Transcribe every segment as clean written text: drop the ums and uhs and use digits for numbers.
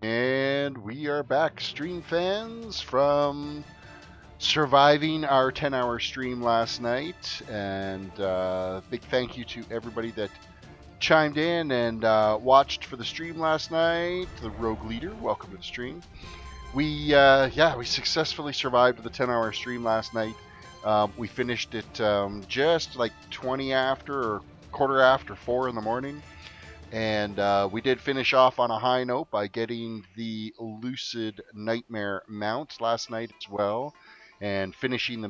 And we are back, stream fans, from surviving our 10-hour stream last night. And big thank you to everybody that chimed in and watched for the stream last night. The Rogue Leader, welcome to the stream. We successfully survived the 10-hour stream last night. We finished it just like 20 after or quarter after 4 in the morning. And we did finish off on a high note by getting the Lucid Nightmare mount last night as well, and finishing the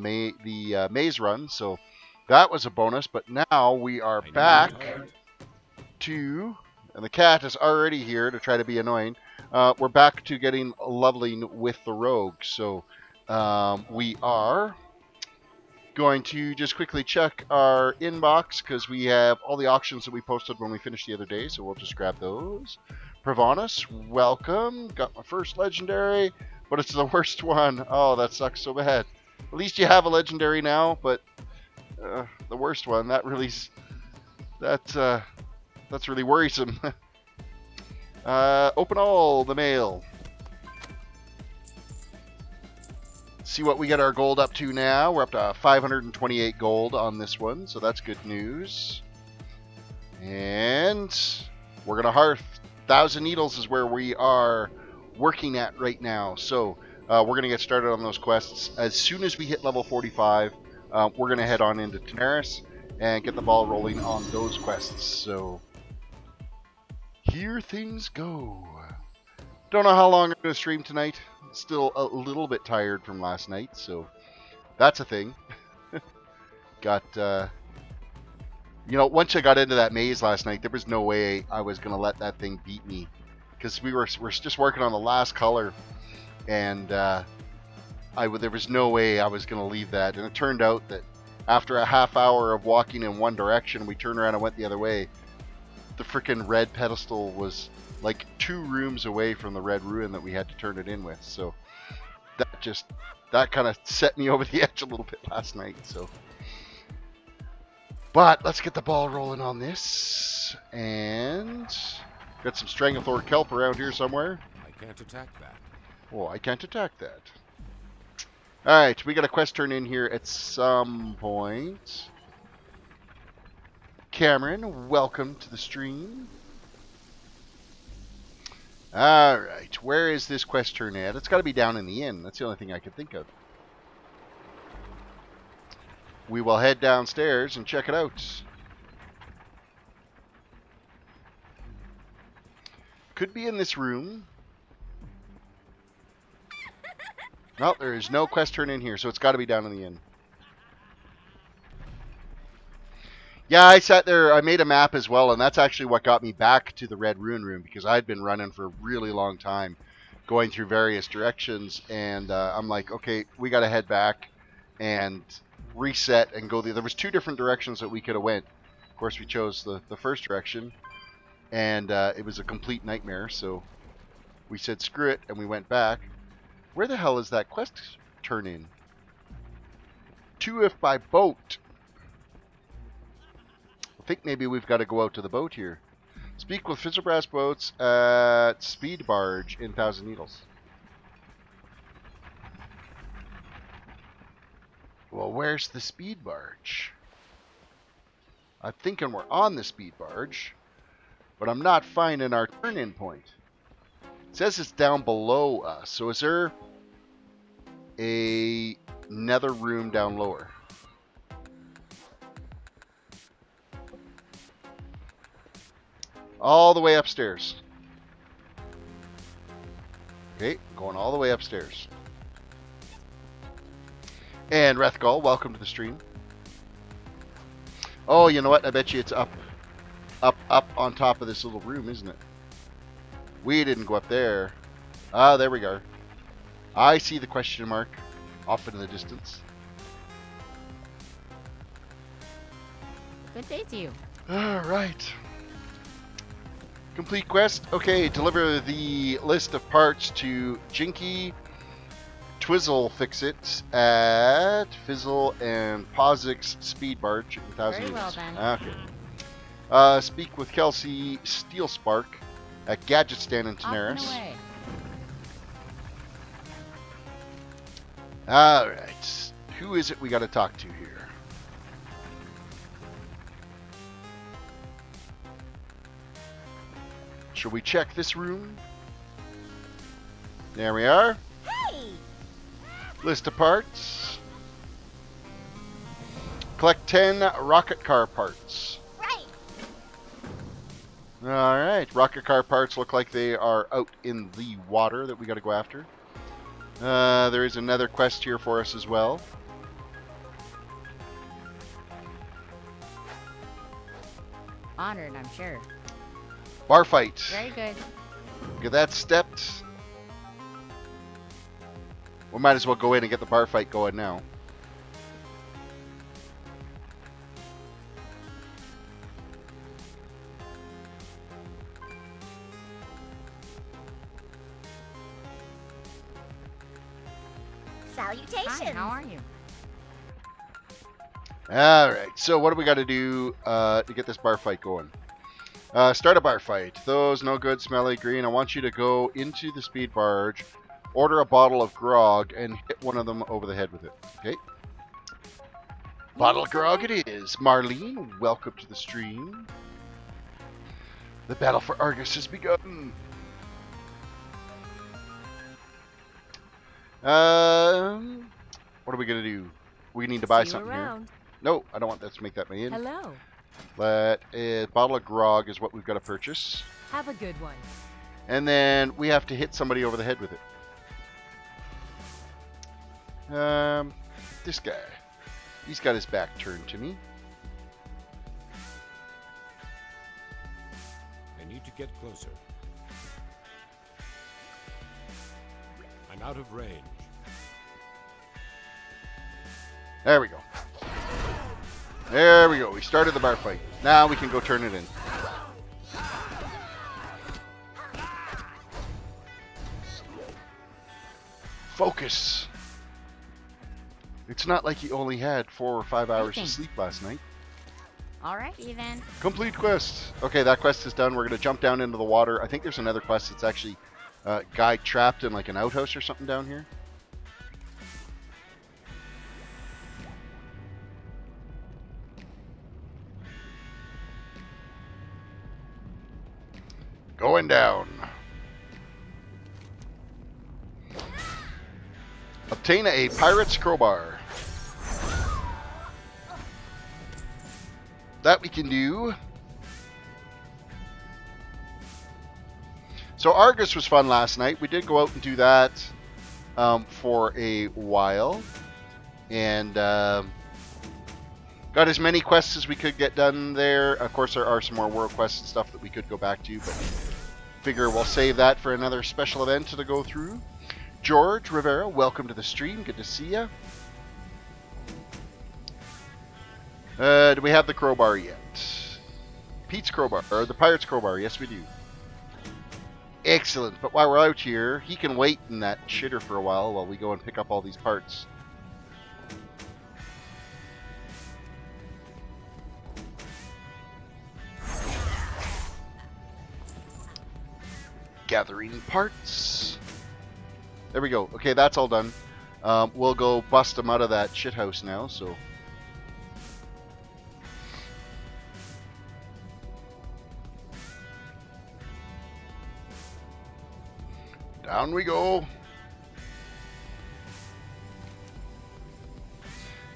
maze run. So that was a bonus. But now we are back to, and the cat is already here to try to be annoying. We're back to getting leveling with the rogue. So we are going to just quickly check our inbox because we have all the auctions that we posted when we finished the other day, so we'll just grab those. Provanus, welcome. Got my first legendary, but it's the worst one. Oh, that sucks so bad. At least you have a legendary now, but the worst one, that's really worrisome. Open all the mail. See what we get our gold up to now. We're up to 528 gold on this one, so that's good news. And we're going to hearth. 1,000 needles is where we are working at right now. So we're going to get started on those quests. As soon as we hit level 45, we're going to head on into Tanaris and get the ball rolling on those quests. So here things go. Don't know how long I'm going to stream tonight. Still a little bit tired from last night, so that's a thing. Got, once I got into that maze last night, there was no way I was going to let that thing beat me. Because we're just working on the last color, and there was no way I was going to leave that. And it turned out that after a half hour of walking in one direction, we turned around and went the other way. The frickin' red pedestal was like 2 rooms away from the red ruin that we had to turn it in with. So that kind of set me over the edge a little bit last night. So, but let's get the ball rolling on this. And got some Stranglethorn kelp around here somewhere. I can't attack that. Oh, I can't attack that. Alright, we got a quest turn in here at some point. Cameron, welcome to the stream. Alright, where is this quest turn at? It's got to be down in the inn. That's the only thing I can think of. We will head downstairs and check it out. Could be in this room. No, there is no quest turn in here, so it's got to be down in the inn. Yeah, I sat there, I made a map as well, and that's actually what got me back to the Red Ruin Room, because I'd been running for a really long time, going through various directions, and I'm like, okay, we got to head back and reset and go there was 2 different directions that we could have went. Of course, we chose the first direction, and it was a complete nightmare, so we said screw it, and we went back. Where the hell is that quest turn in? 2 if by boat. I think maybe we've got to go out to the boat here. Speak with Fizzlebrass boats at Speed Barge in 1,000 Needles. Well, where's the Speed Barge? I'm thinking we're on the Speed Barge, but I'm not finding our turn-in point. It says it's down below us, so is there a nether room down lower? All the way upstairs. Okay, going all the way upstairs. And Rethgal, welcome to the stream. Oh, you know what? I bet you it's up on top of this little room, isn't it? We didn't go up there. Ah, there we go. I see the question mark off in the distance. Good day to you. All right. Complete quest. Okay, deliver the list of parts to Jinky, Twizzle Fix It at Fizzle and Pozik's Speed Barge in 1,000 Very well, units. then. Okay. Speak with Kelsey Steelspark at Gadget Stand in Off and Tanaris. away. Alright. Who is it we got to talk to here? Shall we check this room? There we are. Hey! List of parts. Collect 10 rocket car parts. Right. Alright. Rocket car parts look like they are out in the water that we got to go after. There is another quest here for us as well. Honored, I'm sure. Bar fight. Very good. Get that stepped. We might as well go in and get the bar fight going now. Salutations. Hi, how are you? Alright, so what do we got to do to get this bar fight going? Start a bar fight. Those no good, smelly green. I want you to go into the speed barge, order a bottle of grog, and hit one of them over the head with it. Okay? Bottle of grog it is. Marlene, welcome to the stream. The battle for Argus has begun. What are we going to do? We need to buy something here. No, I don't want that to make that my in. Hello. But a bottle of grog is what we've got to purchase. Have a good one. And then we have to hit somebody over the head with it. This guy. He's got his back turned to me. I need to get closer. I'm out of range. There we go. There we go. We started the bar fight. Now we can go turn it in. Focus. It's not like he only had 4 or 5 hours of sleep last night. Alrighty then. Complete quest. Okay, that quest is done. We're going to jump down into the water. I think there's another quest that's actually a guy trapped in like an outhouse or something down here. Going down. Obtain a pirate's crowbar. That we can do. So Argus was fun last night. We did go out and do that for a while. And got as many quests as we could get done there. Of course, there are some more world quests and stuff that we could go back to, but figure we'll save that for another special event to go through. George Rivera, welcome to the stream. Good to see you. Do we have the crowbar yet? Pete's crowbar, or the pirate's crowbar. Yes, we do. Excellent. But while we're out here, he can wait in that shitter for a while we go and pick up all these parts. Gathering parts. There we go. Okay, that's all done. We'll go bust him out of that shithouse now, so... Down we go.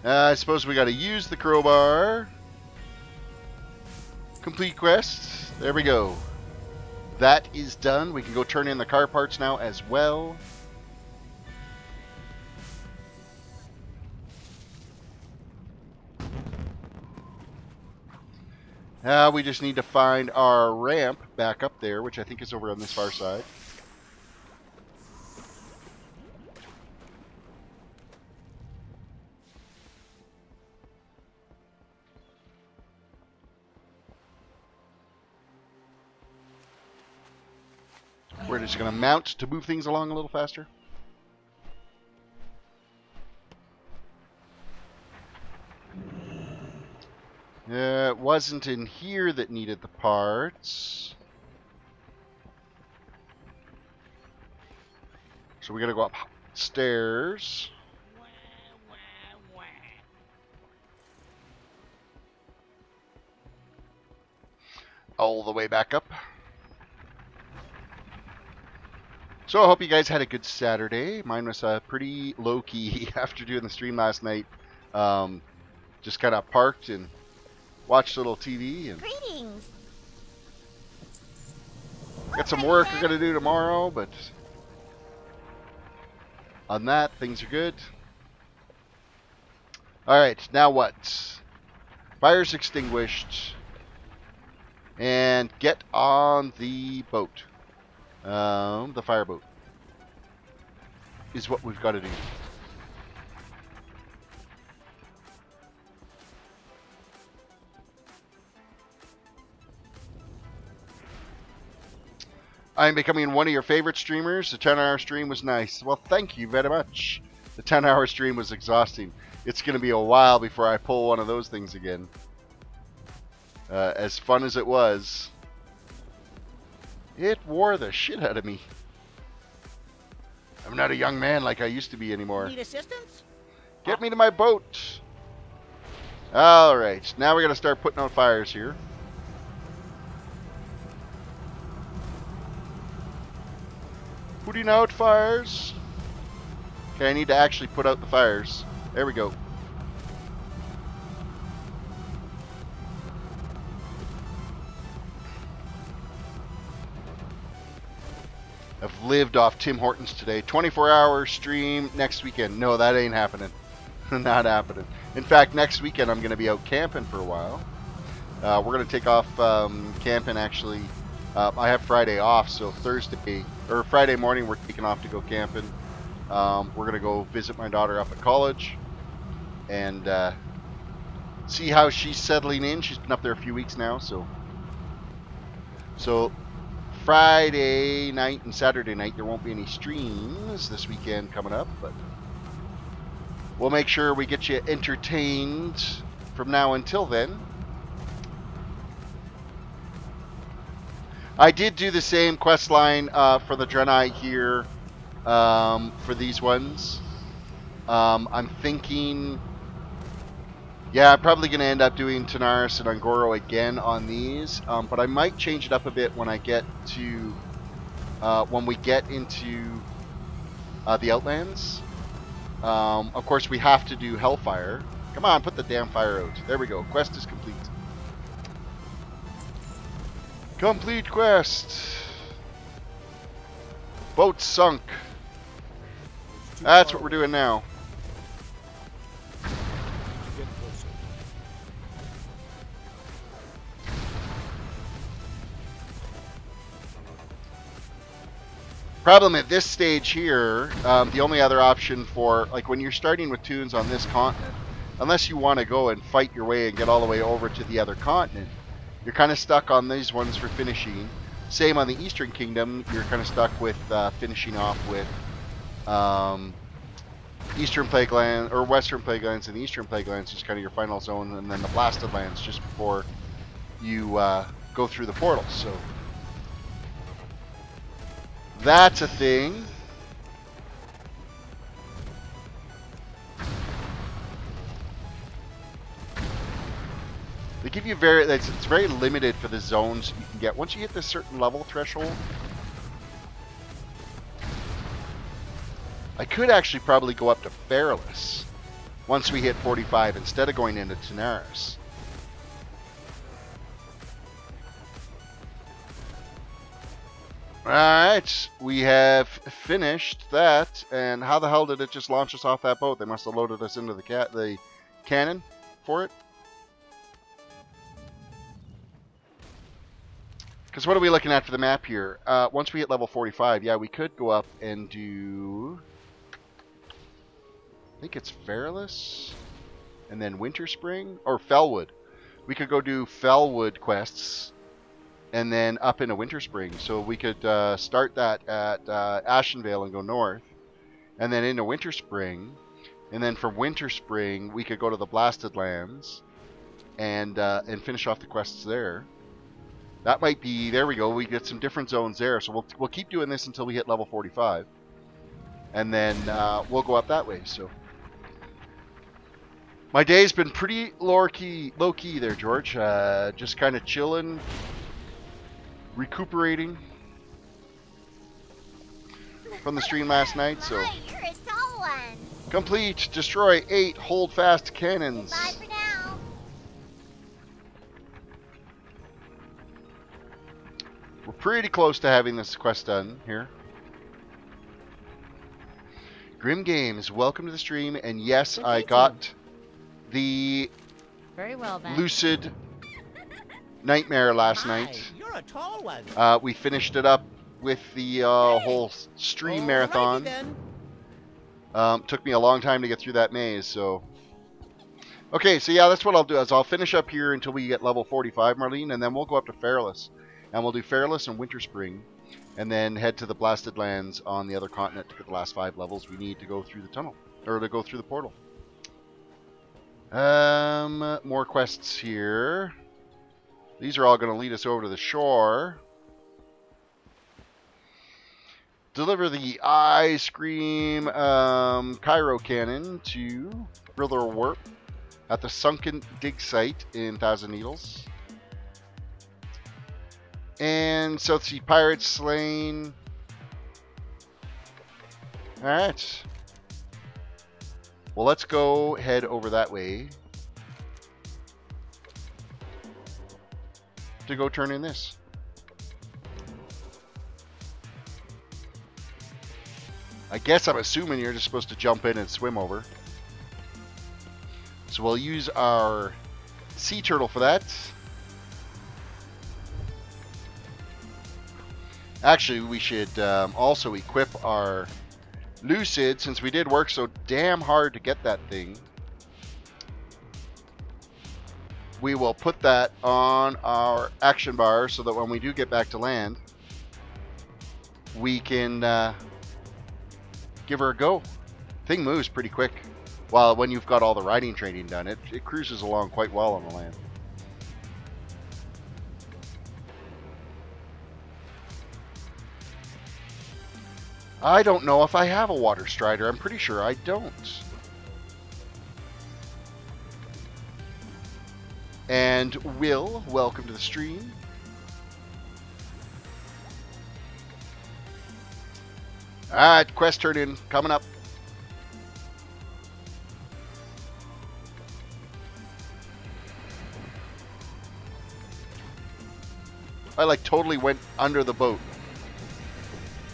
I suppose we got to use the crowbar. Complete quest. There we go. That is done. We can go turn in the car parts now as well. We just need to find our ramp back up there, which I think is over on this far side. We're just going to mount to move things along a little faster. It wasn't in here that needed the parts. So we got to go upstairs. all the way back up. So I hope you guys had a good Saturday. Mine was pretty low-key after doing the stream last night. Just kind of parked and watched a little TV. And Greetings. got some work we're going to do tomorrow, but on that, things are good. Alright, now what? Fire's extinguished. And get on the boat. The fireboat is what we've got to do. I'm becoming one of your favorite streamers. The 10-hour stream was nice. Well, thank you very much. The 10-hour stream was exhausting. It's going to be a while before I pull one of those things again. As fun as it was, it wore the shit out of me. I'm not a young man like I used to be anymore. Need assistance? Get me to my boat. Alright, now we got to start putting out fires here. Putting out fires. Okay, I need to actually put out the fires. There we go. I've lived off Tim Hortons today. 24-hour stream next weekend. No, that ain't happening. Not happening. In fact, next weekend I'm going to be out camping for a while. We're going to take off camping actually. I have Friday off, so Friday morning we're taking off to go camping. We're going to go visit my daughter up at college and see how she's settling in. She's been up there a few weeks now, so Friday night and Saturday night there won't be any streams this weekend coming up, but we'll make sure we get you entertained from now until then. I did do the same quest line for the Draenei here for these ones. I'm thinking, yeah, I'm probably going to end up doing Tanaris and Ungoro again on these, but I might change it up a bit when I get to, when we get into the Outlands. Of course, we have to do Hellfire. Come on, put the damn fire out. There we go. Quest is complete. Complete quest. Boat sunk. That's what we're doing now. Get closer. Problem at this stage here, the only other option for, like when you're starting with toons on this continent, unless you want to go and fight your way and get all the way over to the other continent, you're kind of stuck on these ones for finishing. Same on the Eastern Kingdom, you're kind of stuck with finishing off with Eastern Plaguelands, or Western Plaguelands, and the Eastern Plaguelands is kind of your final zone, and then the Blasted Lands just before you go through the portals. So that's a thing. They give you it's very limited for the zones you can get. Once you hit this certain level threshold, I could actually probably go up to Perilous once we hit 45 instead of going into Tanaris. Alright, we have finished that, and how the hell did it just launch us off that boat? They must have loaded us into the cannon for it. Because what are we looking at for the map here? Once we hit level 45, yeah, we could go up and do, I think it's Perilous, and then Winter Spring, or Felwood. We could go do Felwood quests, and then up into Winter Spring. So we could start that at Ashenvale and go north, and then into Winter Spring, and then from Winter Spring we could go to the Blasted Lands, and finish off the quests there. That might be, there we go, we get some different zones there. So we'll keep doing this until we hit level 45. And then we'll go up that way. So my day's been pretty low-key there, George. Just kind of chilling. recuperating from the stream last night, so My, you're a tall one. complete. Destroy 8 hold-fast cannons. Bye for now. We're pretty close to having this quest done here. Grim Games, welcome to the stream, and yes, Good I day to got the Very well then. Lucid Nightmare last night. You're a tall one. We finished it up with the whole stream marathon. Then. Took me a long time to get through that maze, so... Okay, so yeah, that's what I'll do, is I'll finish up here until we get level 45, Marlene, and then we'll go up to Fairless. And we'll do Fairless and Winter Spring, and then head to the Blasted Lands on the other continent to get the last 5 levels we need to go through the tunnel, or to go through the portal. More quests here. These are all going to lead us over to the shore. Deliver the Ice Cream Cairo Cannon to Brother Warp at the Sunken dig site in Thousand Needles. And South Sea Pirates slain. Alright. Well, let's go head over that way to go turn in this. I guess I'm assuming you're just supposed to jump in and swim over. So we'll use our sea turtle for that. Actually, we should also equip our Lucid, since we did work so damn hard to get that thing. We will put that on our action bar so that when we do get back to land, we can give her a go. Thing moves pretty quick. Well, when you've got all the riding training done, it cruises along quite well on the land. I don't know if I have a water strider. I'm pretty sure I don't. And Will, welcome to the stream. Alright, quest turn in coming up. I like totally went under the boat.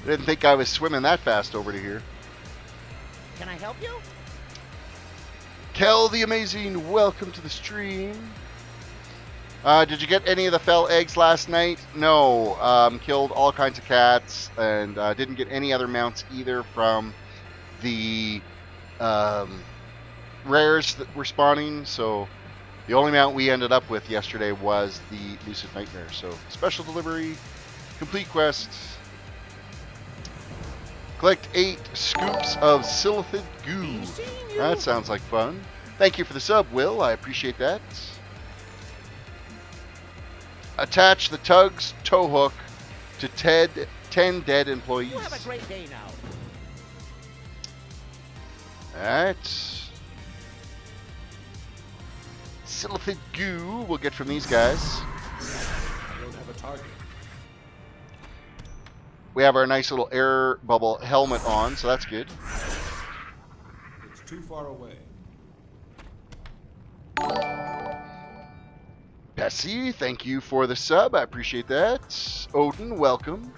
I didn't think I was swimming that fast over to here. Can I help you? Kel the Amazing, welcome to the stream. Did you get any of the fell eggs last night? No. Killed all kinds of cats and didn't get any other mounts either from the rares that were spawning. So the only mount we ended up with yesterday was the Lucid Nightmare. So special delivery, complete quest. Collect 8 scoops of Silithid goo. That sounds like fun. Thank you for the sub, Will. I appreciate that. Attach the tug's tow hook to 10 dead employees. You have a great day now. Alright. Silithid goo we'll get from these guys. I don't have a target. We have our nice little air bubble helmet on, so that's good. It's too far away. Bessie, thank you for the sub. I appreciate that. Odin, welcome.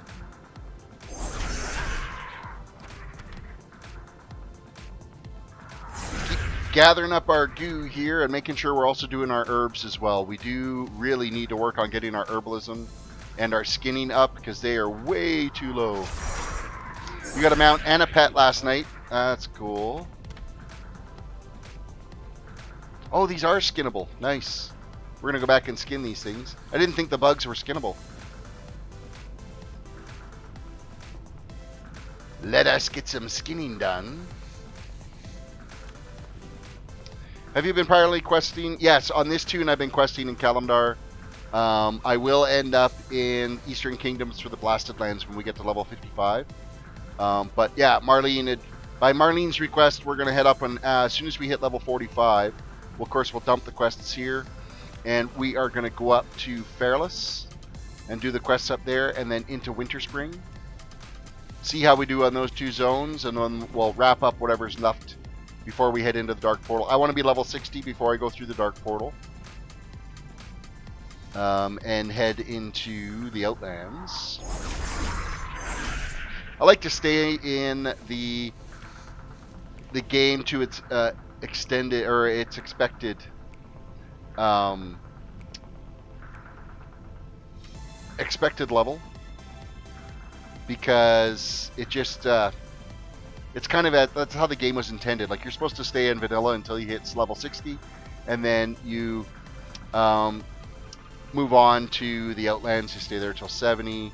Keep gathering up our goo here and making sure we're also doing our herbs as well. We do really need to work on getting our herbalism and our skinning up because they are way too low. We got a mount and a pet last night. That's cool. Oh, these are skinnable. Nice. We're going to go back and skin these things. I didn't think the bugs were skinnable. Let us get some skinning done. Have you been priorly questing? Yes, on this toon I've been questing in Kalimdar. I will end up in Eastern Kingdoms for the Blasted Lands when we get to level 55. But yeah, Marlene, by Marlene's request, we're going to head up on, as soon as we hit level 45. Well, of course, we'll dump the quests here. And we are going to go up to Fairless and do the quests up there, and then into Winter Spring. See how we do on those 2 zones, and then we'll wrap up whatever's left before we head into the Dark Portal. I want to be level 60 before I go through the Dark Portal. And head into the Outlands. I like to stay in the game to its extended, or its expected expected level, because it just it's kind of that's how the game was intended. Like, you're supposed to stay in vanilla until you hit level 60, and then you move on to the Outlands. You stay there till 70,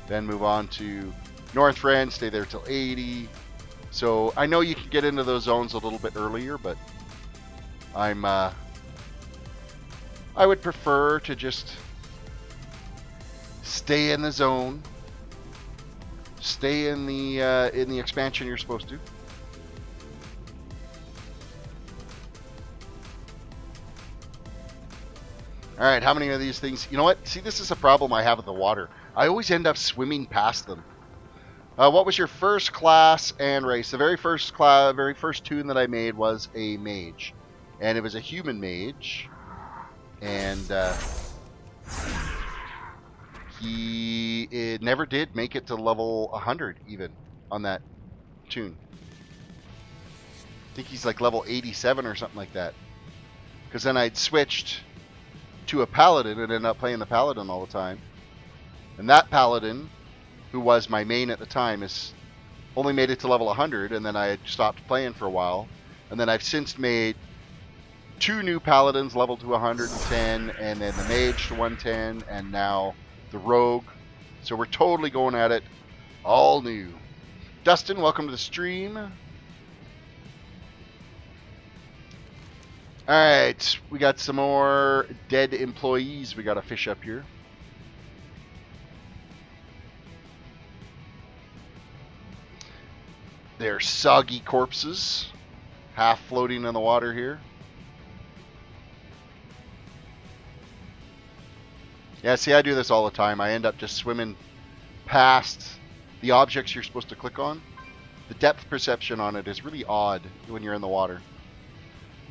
then move on to Northrend, stay there till 80. So I know you can get into those zones a little bit earlier, but I would prefer to just stay in the zone, stay in the expansion you're supposed to. All right, how many of these things? You know what? See, this is a problem I have with the water. I always end up swimming past them. What was your first class and race? The very first toon that I made was a mage, and it was a human mage, and he never did make it to level 100 even on that toon. I think he's like level 87 or something like that. Because then I'd switched to a paladin and ended up playing the paladin all the time, and that paladin, who was my main at the time, is only made it to level 100, and then I had stopped playing for a while, and then I've since made 2 new paladins level to 110, and then the mage to 110, and now the rogue. So we're totally going at it all new. Dustin, welcome to the stream. Alright, we got some more dead employees we got to fish up here. They're soggy corpses, half floating in the water here. Yeah, see, I do this all the time. I end up just swimming past the objects you're supposed to click on. The depth perception on it is really odd when you're in the water.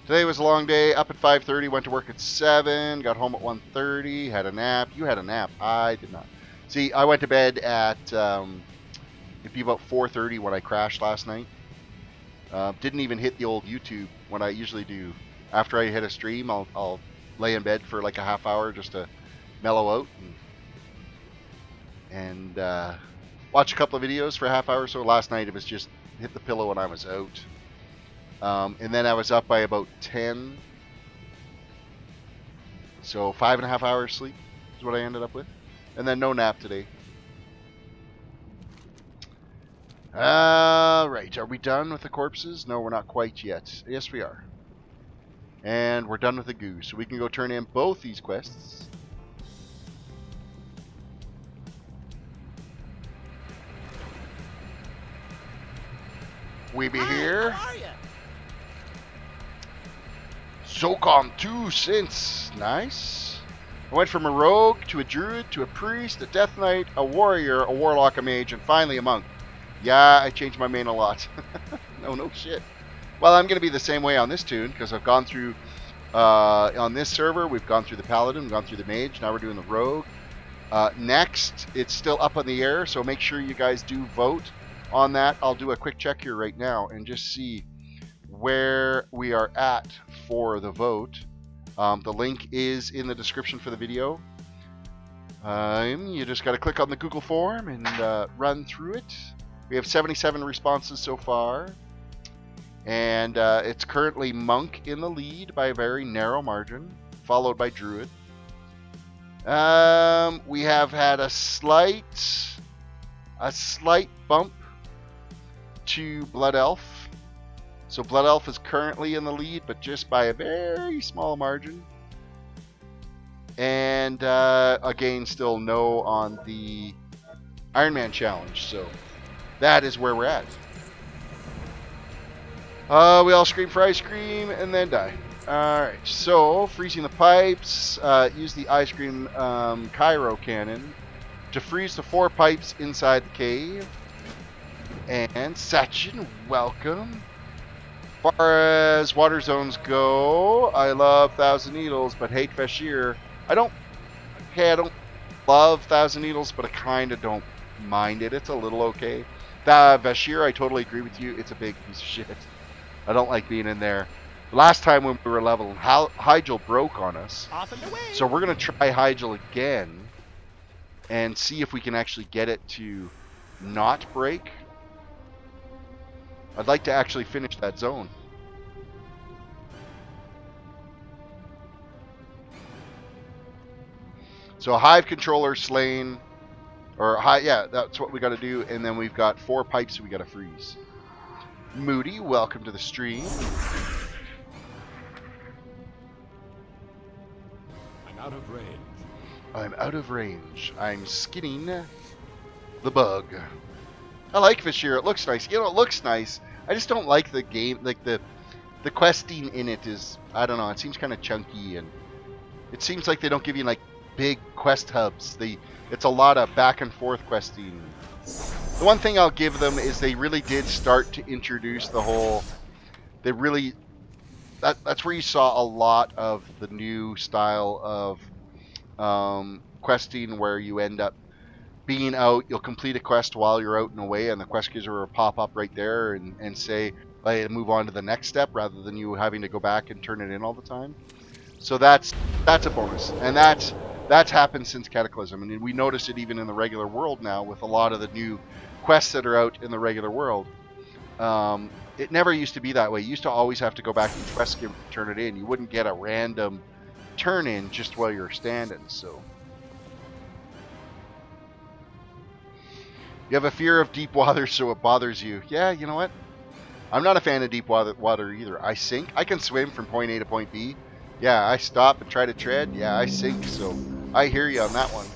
Today was a long day. Up at 5:30, went to work at 7, got home at 1:30, had a nap. You had a nap. I did not. See, I went to bed at it'd be about 4:30 when I crashed last night. Didn't even hit the old YouTube when I usually do. After I hit a stream, I'll lay in bed for like a half hour just to mellow out and watch a couple of videos for a half hour. So last night it was just hit the pillow and I was out. And then I was up by about 10. So 5.5 hours sleep is what I ended up with. And then no nap today. Right, are we done with the corpses? No, we're not quite yet. Yes, we are. And we're done with the goo, so we can go turn in both these quests. We be here. How are you? SOCOM 2 since. Nice. I went from a rogue to a druid to a priest, a death knight, a warrior, a warlock, a mage, and finally a monk. Yeah, I changed my main a lot. No shit. Well, I'm going to be the same way on this toon, because I've gone through, on this server, we've gone through the paladin, we've gone through the mage, now we're doing the rogue. Next, it's still up in the air, so make sure you guys do vote on that. I'll do a quick check here right now and just see where we are at for the vote. The link is in the description for the video. You just got to click on the Google form and run through it. We have 77 responses so far, and it's currently Monk in the lead by a very narrow margin, followed by Druid. We have had a slight bump to Blood Elf. So Blood Elf is currently in the lead, but just by a very small margin. And again, still no on the Iron Man challenge. So that is where we're at. We all scream for ice cream and then die. Alright, so freezing the pipes. Use the ice cream Cairo cannon to freeze the 4 pipes inside the cave. And Sachin, welcome. Far as water zones go, I love Thousand Needles, but hate Vashir. I don't love Thousand Needles, but I kind of don't mind it. It's a little okay. Vashir, I totally agree with you. It's a big piece of shit. I don't like being in there. Last time when we were leveling, Hygel broke on us. Off and away. So we're going to try Hygel again and see if we can actually get it to not break. I'd like to actually finish that zone. So Hive controller slain, or yeah, that's what we got to do. And then we've got 4 pipes we got to freeze. Moody, welcome to the stream. I'm out of range. I'm out of range. I'm skinning the bug. I like Vashir. It looks nice. You know, it looks nice. I just don't like the game. Like the questing in it is, I don't know. It seems kind of chunky, and it seems like they don't give you like big quest hubs. It's a lot of back and forth questing. The one thing I'll give them is they really did start to introduce the whole. They really. That's where you saw a lot of the new style of questing, where you end up being out, you'll complete a quest while you're out and away, and the quest giver will pop up right there and say, hey, move on to the next step, rather than you having to go back and turn it in all the time. So that's a bonus, and that's happened since Cataclysm, and we notice it even in the regular world now with a lot of the new quests that are out in the regular world. It never used to be that way. You used to always have to go back to the quest giver to turn it in. You wouldn't get a random turn in just while you're standing. So you have a fear of deep water, so it bothers you. Yeah, you know what? I'm not a fan of deep water either. I sink. I can swim from point A to point B. Yeah, I stop and try to tread. Yeah, I sink. So I hear you on that one.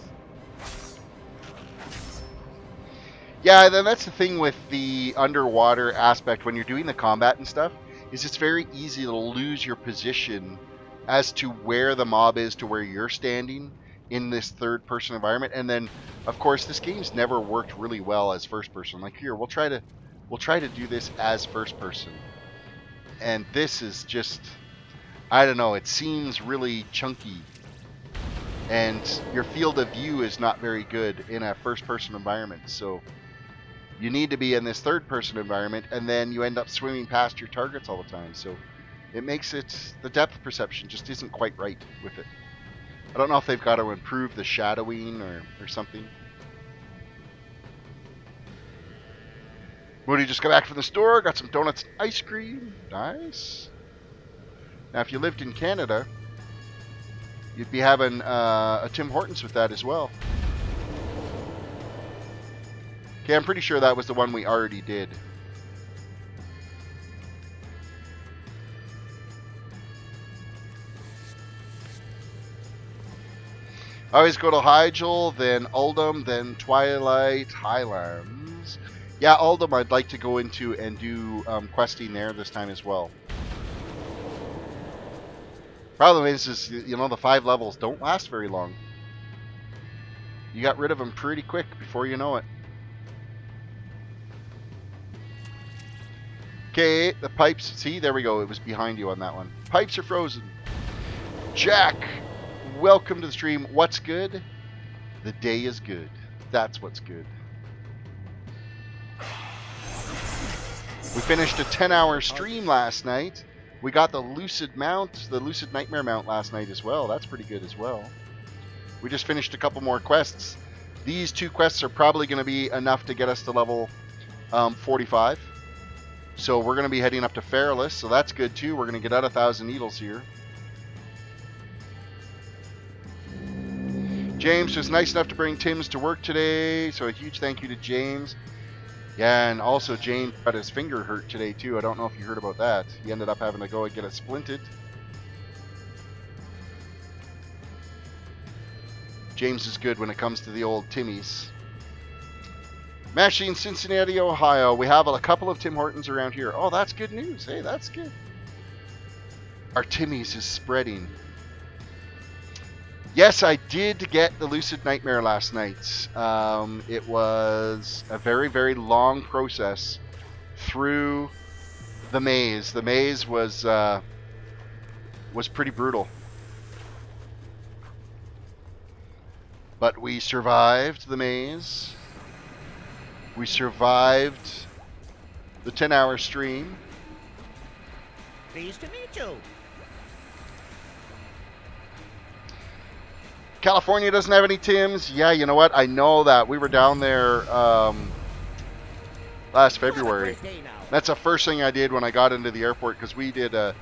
Yeah, then that's the thing with the underwater aspect when you're doing the combat and stuff, is it's very easy to lose your position as to where the mob is to where you're standing in this third-person environment. And then, of course, this game's never worked really well as first-person. Like, here, we'll try to do this as first-person. And this is just, I don't know, it seems really chunky. And your field of view is not very good in a first-person environment. So you need to be in this third-person environment, and then you end up swimming past your targets all the time. So it makes it, the depth perception just isn't quite right with it. I don't know if they've got to improve the shadowing or something. Moody just got back from the store, got some donuts and ice cream. Nice. Now, if you lived in Canada, you'd be having a Tim Hortons with that as well. Okay, I'm pretty sure that was the one we already did. I always go to Hygel, then Uldum, then Twilight Highlands. Yeah, Uldum I'd like to go into and do questing there this time as well. Problem is, you know, the 5 levels don't last very long. You got rid of them pretty quick before you know it. Okay, the pipes, see, there we go, it was behind you on that one. Pipes are frozen. Jack, welcome to the stream. What's good? The day is good. That's what's good. We finished a 10-hour stream last night. We got the Lucid mount, the Lucid Nightmare mount last night as well. That's pretty good as well. We just finished a couple more quests. These 2 quests are probably going to be enough to get us to level 45. So we're going to be heading up to Fairless, so that's good too. We're going to get out 1,000 needles here. James was nice enough to bring Tim's to work today, so a huge thank you to James. Yeah, and also James got his finger hurt today too. I don't know if you heard about that. He ended up having to go and get it splinted. James is good when it comes to the old Timmies. Mashing, Cincinnati, Ohio. We have a couple of Tim Hortons around here. Oh, that's good news. Hey, that's good. Our Timmies is spreading. Yes, I did get the Lucid Nightmare last night. It was a very, very long process through the maze. The maze was pretty brutal. But we survived the maze. We survived the 10-hour stream. Pleased to meet you. California doesn't have any Tims. Yeah, you know what? I know that. We were down there last February. Have a great day now. That's the first thing I did when I got into the airport, because we did a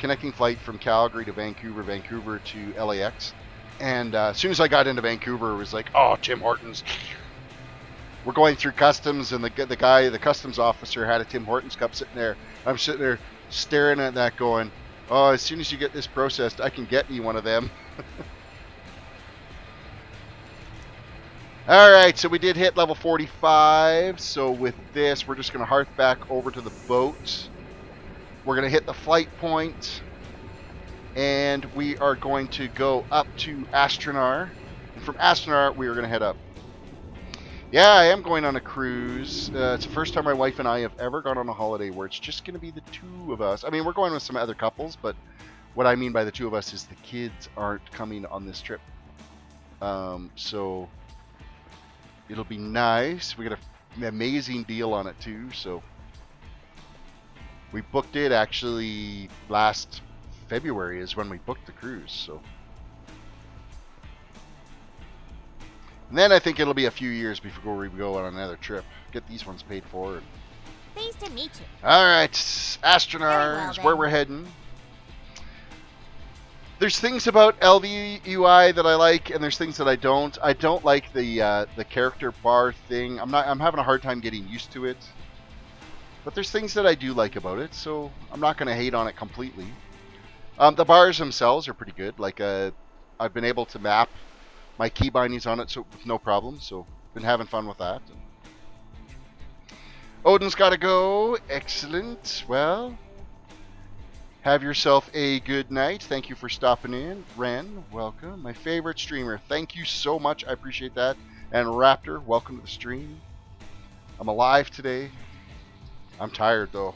connecting flight from Calgary to Vancouver, Vancouver to LAX. And as soon as I got into Vancouver, it was like, oh, Tim Hortons. We're going through customs, and the customs officer had a Tim Hortons cup sitting there. I'm sitting there staring at that going, oh, as soon as you get this processed, I can get me one of them. Alright, so we did hit level 45. So with this, we're just going to hearth back over to the boat. We're going to hit the flight point. And we are going to go up to Auctioneer. And from Auctioneer, we are going to head up. Yeah, I am going on a cruise. It's the first time my wife and I have ever gone on a holiday where it's just going to be the two of us. I mean, we're going with some other couples, but what I mean by the two of us is the kids aren't coming on this trip. So it'll be nice. We got an amazing deal on it too. So we booked it actually last February is when we booked the cruise. So. And then I think it'll be a few years before we go on another trip. Get these ones paid for. Pleased to meet you. Alright, Auctioneer Very is well, where then. we're heading. There's things about ELVUI that I like, and there's things that I don't. I don't like the character bar thing. I'm having a hard time getting used to it. But there's things that I do like about it, so I'm not going to hate on it completely. The bars themselves are pretty good. Like I've been able to map my key bindings on it, so with no problem. So been having fun with that. Odin's got to go. Excellent. Well, have yourself a good night. Thank you for stopping in. Ren, welcome. My favorite streamer. Thank you so much. I appreciate that. And Raptor, welcome to the stream. I'm alive today. I'm tired though.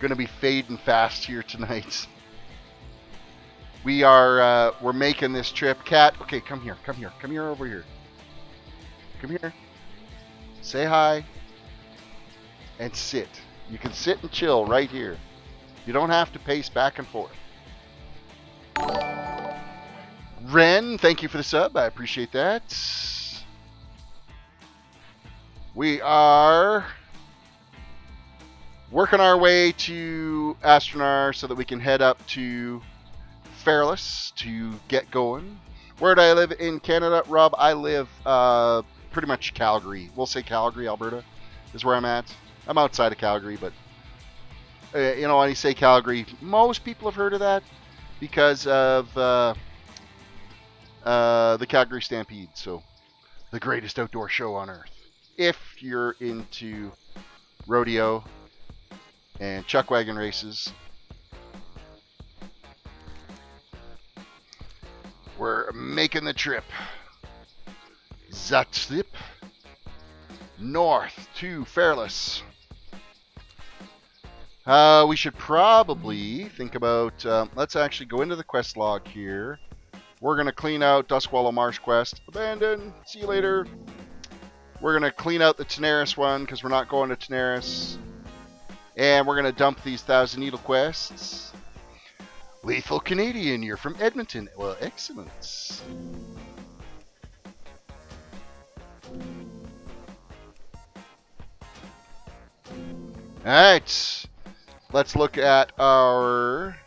Gonna be fading fast here tonight. We're making this trip. Cat, okay, come here over here. Come here. Say hi. And sit. You can sit and chill right here. You don't have to pace back and forth. Ren, thank you for the sub. I appreciate that. We are working our way to Auctioneer so that we can head up to Fairless to get going. Where do I live in Canada, Rob? I live pretty much Calgary. We'll say Calgary, Alberta is where I'm at. I'm outside of Calgary, but you know, when you say Calgary, most people have heard of that because of the Calgary Stampede. So, the greatest outdoor show on earth. If you're into rodeo and chuck wagon races, we're making the trip. Zatslip north to Fairless. We should probably think about, let's actually go into the quest log here. We're going to clean out Duskwallow Marsh quest. Abandon. See you later. We're going to clean out the Tanaris one because we're not going to Tanaris. And we're going to dump these Thousand Needle quests. Lethal Canadian, you're from Edmonton. Well, excellent. Alright. Let's look at our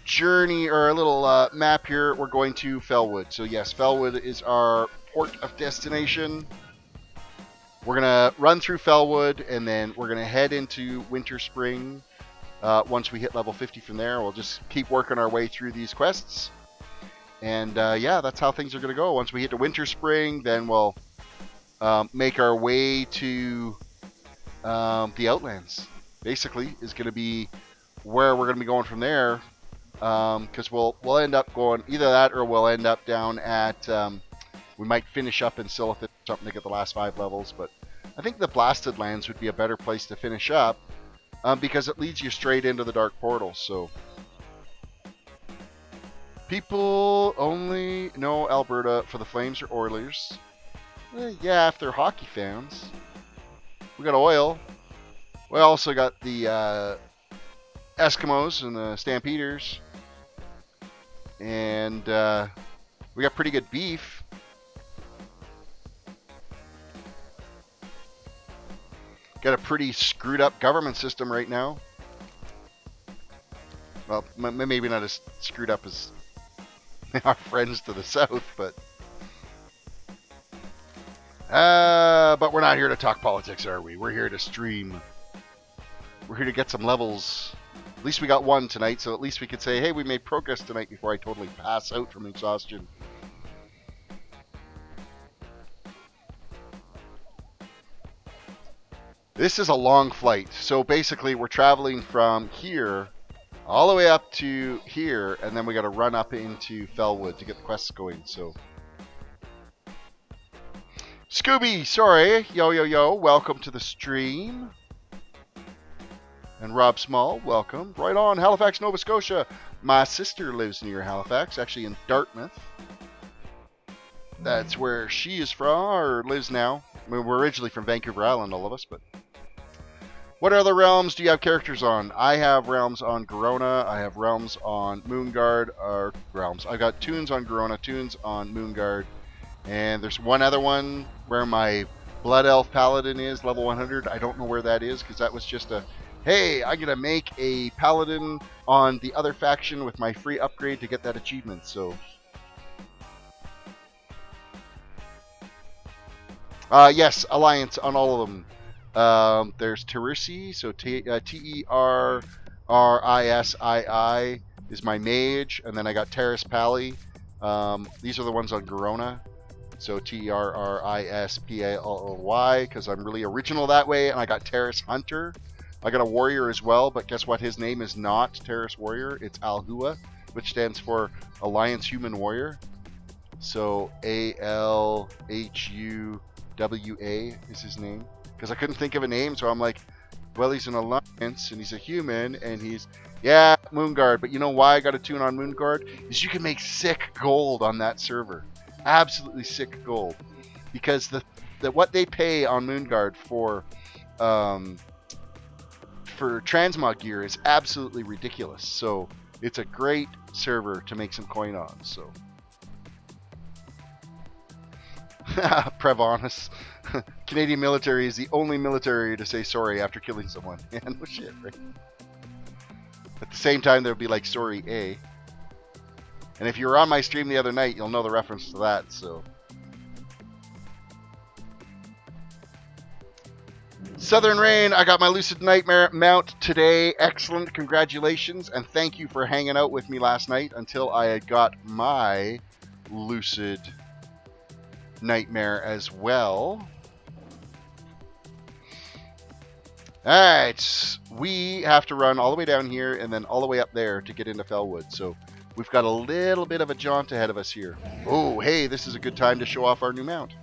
journey, or our little map here. We're going to Felwood. So yes, Felwood is our port of destination. We're going to run through Felwood, and then we're going to head into Winter Spring. Once we hit level 50 from there, we'll just keep working our way through these quests. And yeah, that's how things are going to go. Once we hit to Winter Spring, then we'll make our way to the Outlands. Basically, is going to be where we're going to be going from there. because we'll end up going either that or we'll end up down at we might finish up in Silithid or something to get the last 5 levels, but I think the Blasted Lands would be a better place to finish up because it leads you straight into the Dark Portal. So people only know Alberta for the Flames or Oilers. Yeah, if they're hockey fans. We got oil. We also got the Eskimos and the Stampeders. And we got pretty good beef. Got a pretty screwed up government system right now. Well, maybe not as screwed up as our friends to the south, but we're not here to talk politics, are we? We're here to stream. We're here to get some levels. At least we got one tonight, so at least we could say, hey, we made progress tonight before I totally pass out from exhaustion. This is a long flight. So basically, we're traveling from here all the way up to here, and then we got to run up into Felwood to get the quests going. So, Scooby, sorry, yo, welcome to the stream. And Rob Small, welcome. Right on, Halifax, Nova Scotia. My sister lives near Halifax, actually in Dartmouth. That's where she is from, or lives now. I mean, we're originally from Vancouver Island, all of us, but... What other realms do you have characters on? I have realms on Garona. I have realms on Moonguard. Or realms. I got toons on Garona, toons on Moonguard. And there's one other one where my Blood Elf Paladin is, level 100. I don't know where that is, because that was just a... Hey, I'm going to make a Paladin on the other faction with my free upgrade to get that achievement, so... yes, Alliance on all of them. There's Tanaris, so Terrisii is my mage, and then I got Terris Pally. These are the ones on Garona, so Terrispally, because I'm really original that way, and I got Terris Hunter. I got a warrior as well, but guess what? His name is not Terris Warrior, it's ELVUI, which stands for Alliance Human Warrior. So ALHUWA is his name. Because I couldn't think of a name, so I'm like, well, he's an Alliance, and he's a human, and he's, yeah, Moonguard. But you know why I got a tune on Moonguard? Is you can make sick gold on that server. Absolutely sick gold. Because the what they pay on Moonguard for transmog gear is absolutely ridiculous. So it's a great server to make some coin on, so. Prevonis. Canadian military is the only military to say sorry after killing someone. Yeah, no shit, right? At the same time, they'll be like, sorry, A. And if you were on my stream the other night, you'll know the reference to that, so. Southern Rain, I got my Lucid Nightmare mount today. Excellent, congratulations, and thank you for hanging out with me last night until I had got my Lucid Nightmare as well. Alright, we have to run all the way down here and then all the way up there to get into Felwood. So we've got a little bit of a jaunt ahead of us here. Oh, hey, this is a good time to show off our new mount.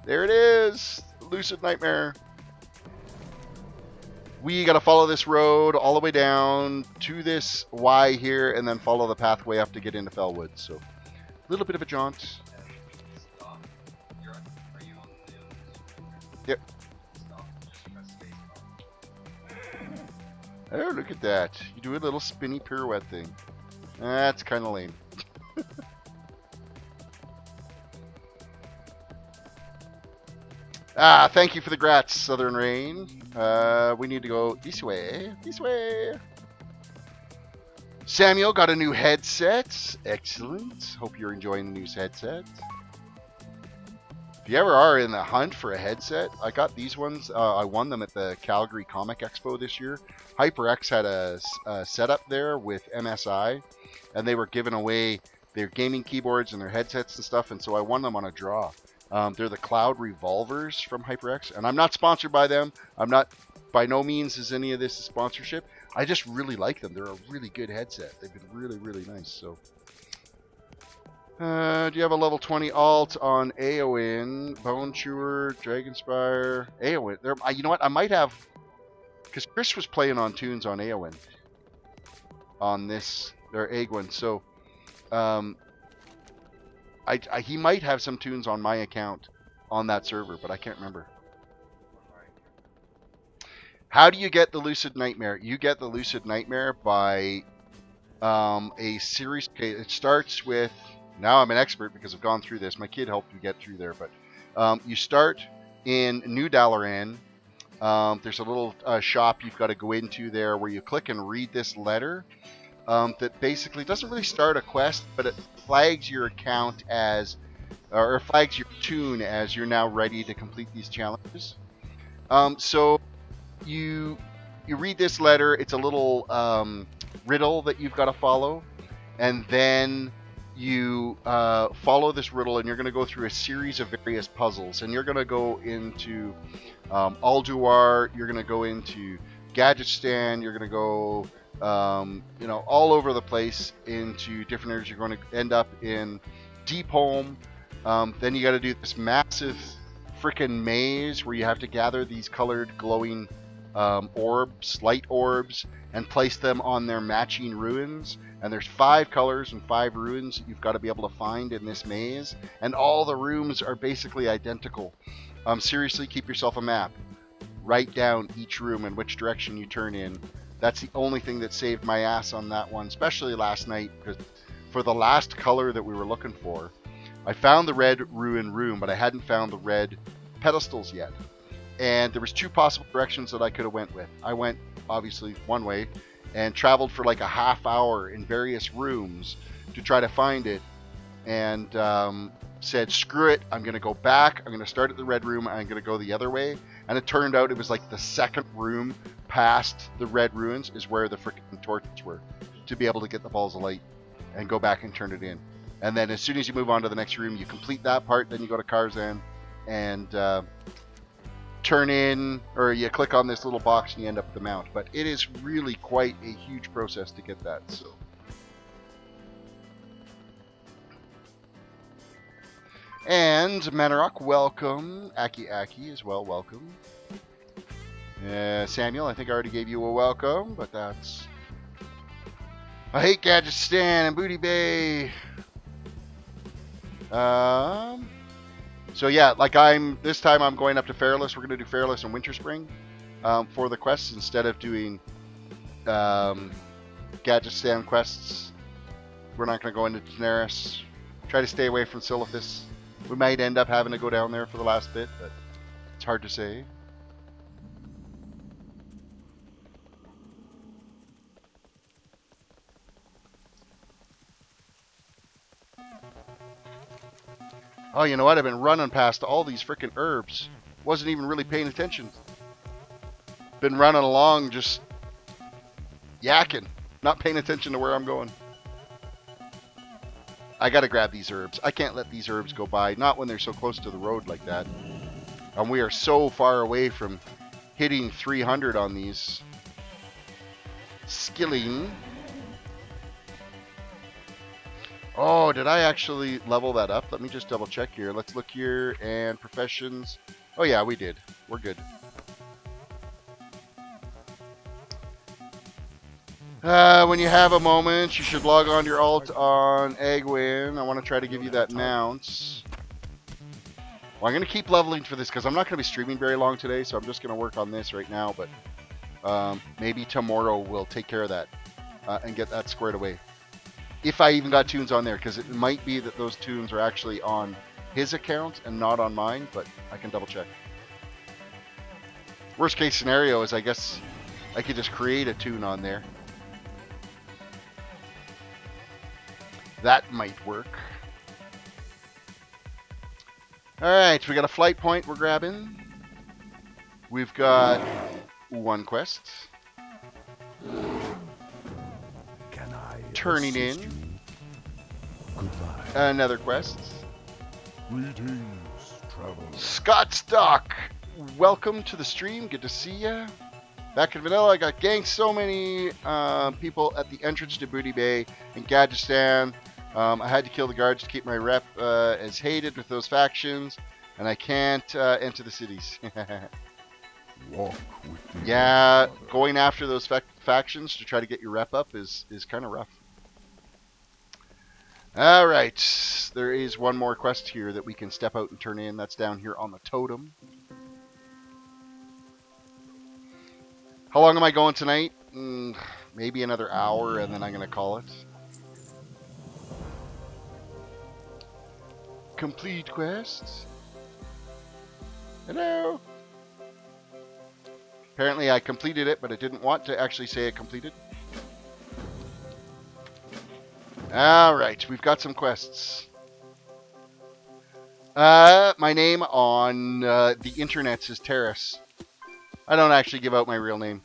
There it is, Lucid Nightmare. We got to follow this road all the way down to this Y here and then follow the pathway up to get into Felwood. So a little bit of a jaunt. Yep. Oh, look at that. You do a little spinny pirouette thing. That's kind of lame. Thank you for the grats, Southern Rain. We need to go this way. This way. Samuel got a new headset. Excellent. Hope you're enjoying the new headset. If you ever are in the hunt for a headset, I got these ones. I won them at the Calgary Comic Expo this year. HyperX had a setup there with MSI, and they were giving away their gaming keyboards and their headsets and stuff, and so I won them on a draw. They're the Cloud Revolvers from HyperX, and I'm not sponsored by them. I'm not, by no means is any of this a sponsorship. I just really like them. They're a really good headset. They've been really, really nice. So, do you have a level 20 alt on Aowen, Bone Chewer, Dragonspire, Aowen? There, you know what? I might have, because Chris was playing on tunes on Aowen, on this or Aegwin. So, he might have some tunes on my account on that server, but I can't remember. How do you get the Lucid Nightmare? You get the Lucid Nightmare by a series. Okay, it starts with. Now I'm an expert because I've gone through this. My kid helped me get through there, but you start in New Dalaran. There's a little shop you've got to go into there where you click and read this letter that basically doesn't really start a quest, but it flags your account as, or flags your toon as you're now ready to complete these challenges. So you read this letter. It's a little riddle that you've got to follow, and then you follow this riddle, and you're going to go through a series of various puzzles, and you're going to go into Ulduar, you're going to go into Gadgetstan, you're going to go you know, all over the place into different areas. You're going to end up in Deep Home. Then you got to do this massive freaking maze where you have to gather these colored glowing orbs, light orbs, and place them on their matching ruins. And there's 5 colors and 5 ruins that you've got to be able to find in this maze. And all the rooms are basically identical. Seriously, keep yourself a map. Write down each room and which direction you turn in. That's the only thing that saved my ass on that one, especially last night, because for the last color that we were looking for, I found the red ruin room, but I hadn't found the red pedestals yet. And there was 2 possible directions that I could have went with. I went, obviously, one way, and traveled for like a half hour in various rooms to try to find it, and said, screw it, I'm going to go back, I'm going to start at the red room, and I'm going to go the other way. And it turned out it was like the second room past the red ruins is where the freaking torches were, to be able to get the balls of light and go back and turn it in. And then as soon as you move on to the next room, you complete that part, then you go to Karzan and turn in, or you click on this little box and you end up at the mount. But it is really quite a huge process to get that. So, and Manarok, welcome. Aki as well, welcome. Samuel, I think I already gave you a welcome, but that's... I hate Gadgetstan and Booty Bay. So yeah, like this time I'm going up to Fairless. We're going to do Fairless and Winter Spring for the quests instead of doing Gadgetstan quests. We're not going to go into Tanaris. Try to stay away from Silithus. We might end up having to go down there for the last bit, but it's hard to say. Oh, you know what? I've been running past all these freaking herbs. Wasn't even really paying attention. Been running along just yakking. Not paying attention to where I'm going. I gotta grab these herbs. I can't let these herbs go by. Not when they're so close to the road like that. And we are so far away from hitting 300 on these. Skilling. Oh, did I actually level that up? Let me just double check here. Let's look here. And professions. Oh yeah, we did. We're good. When you have a moment, you should log on to your alt on Aegwin. I want to try to give you that mount. Well, I'm going to keep leveling for this because I'm not going to be streaming very long today, so I'm just going to work on this right now. But maybe tomorrow we'll take care of that and get that squared away. If I even got tunes on there, because it might be that those tunes are actually on his account and not on mine, but I can double check. Worst case scenario is I guess I could just create a tune on there. That might work. Alright, we got a flight point we're grabbing. We've got 1 quest. Turning in. Goodbye. Another quest. Greetings, traveler. Scott Stock, welcome to the stream. Good to see ya. Back in vanilla, I got ganked so many people at the entrance to Booty Bay in Gadgistan. I had to kill the guards to keep my rep as hated with those factions, and I can't enter the cities. Walk with me. Yeah, going after those factions to try to get your rep up is kind of rough. Alright, there is one more quest here that we can step out and turn in. That's down here on the totem. How long am I going tonight? Maybe another hour, and then I'm going to call it. Complete quests. Hello. Apparently I completed it, but it didn't want to actually say it completed. Alright, we've got some quests. My name on the internet is Terris. I don't actually give out my real name.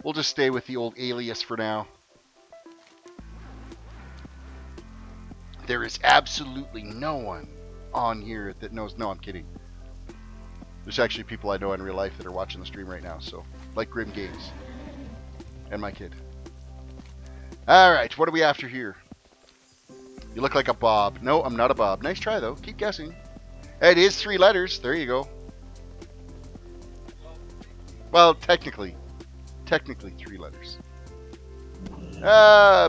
We'll just stay with the old alias for now. There is absolutely no one on here that knows. No, I'm kidding. There's actually people I know in real life that are watching the stream right now. So, like Grim Games. And my kid. Alright, what are we after here? You look like a Bob. No, I'm not a Bob. Nice try, though. Keep guessing. It is 3 letters. There you go. Well, technically 3 letters.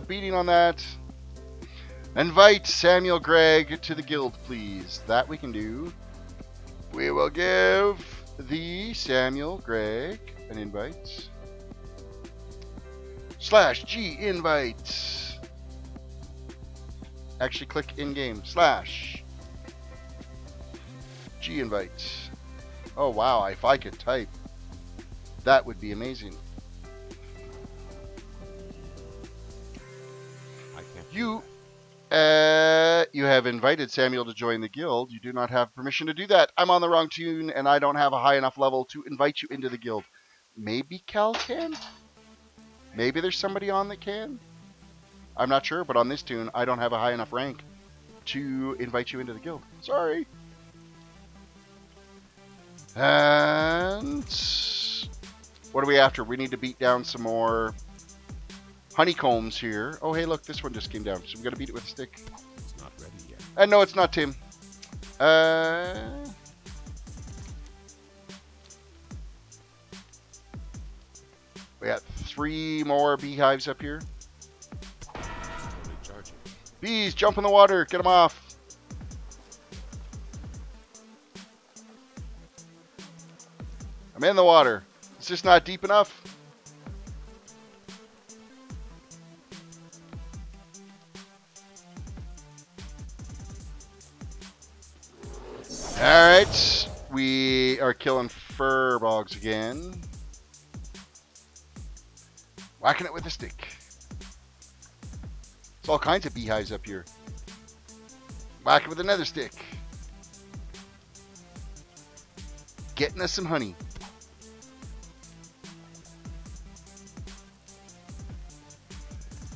Beating on that. Invite Samuel Gregg to the guild, please. That we can do. We will give the Samuel Gregg an invite. /G invite. Actually, click in-game. /G invite. Oh, wow. If I could type, that would be amazing. I can't. You have invited Samuel to join the guild. You do not have permission to do that. I'm on the wrong tune, and I don't have a high enough level to invite you into the guild. Maybe Cal can? Maybe there's somebody on that can? I'm not sure, but on this tune, I don't have a high enough rank to invite you into the guild. Sorry. And what are we after? We need to beat down some more honeycombs here. Oh, hey, look, this one just came down. So we got to beat it with a stick. It's not ready yet. No, it's not Tim. We got 3 more beehives up here. Slowly charging. Bees, jump in the water. Get them off. I'm in the water. It's just not deep enough. Alright. We are killing fur bogs again. Whacking it with a stick. There's all kinds of beehives up here. Whack it with another stick. Getting us some honey.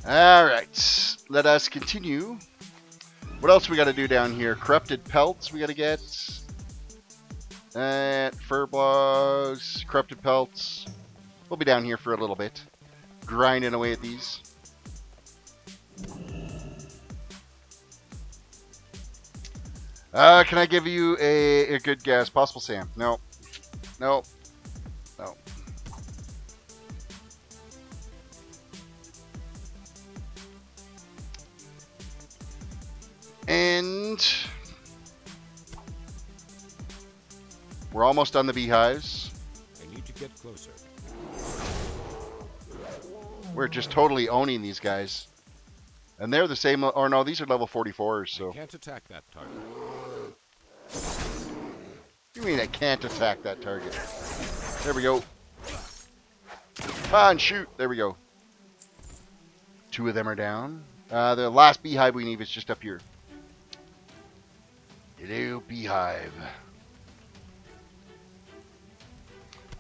Alright. Let us continue. What else we got to do down here? Corrupted pelts we got to get. Fur blogs. Corrupted pelts. We'll be down here for a little bit. Grinding away at these. Can I give you a good guess? Possible Sam. No. No. No. And we're almost on the beehives. I need to get closer. We're just totally owning these guys. And they're the same, or no, these are level 44s, so. I can't attack that target. What do you mean I can't attack that target? There we go. Come on, shoot. There we go. 2 of them are down. The last beehive we need is just up here. Hello, beehive.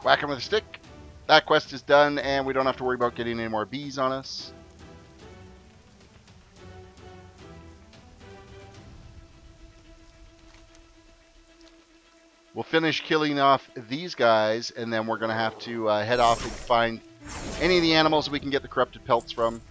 Whack him with a stick. That quest is done, and we don't have to worry about getting any more bees on us. We'll finish killing off these guys, and then we're going to have to head off and find any of the animals we can get the corrupted pelts from.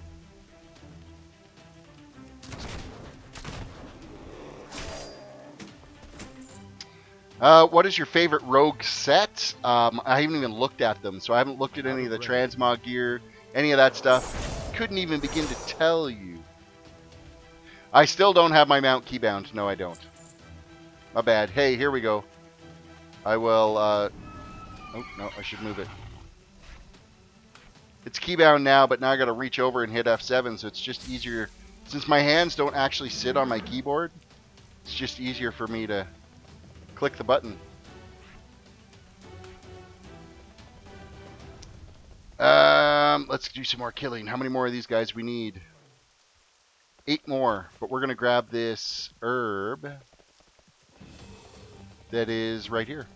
What is your favorite rogue set? I haven't even looked at them, so I haven't looked at any of the transmog gear, any of that stuff. Couldn't even begin to tell you. I still don't have my mount keybound. No, I don't. My bad. Hey, here we go. I will, oh, no, I should move it. It's keybound now, but now I gotta reach over and hit F7, so it's just easier. Since my hands don't actually sit on my keyboard, it's just easier for me to click the button. Let's do some more killing. How many more of these guys we need? 8 more, but we're gonna grab this herb that is right here.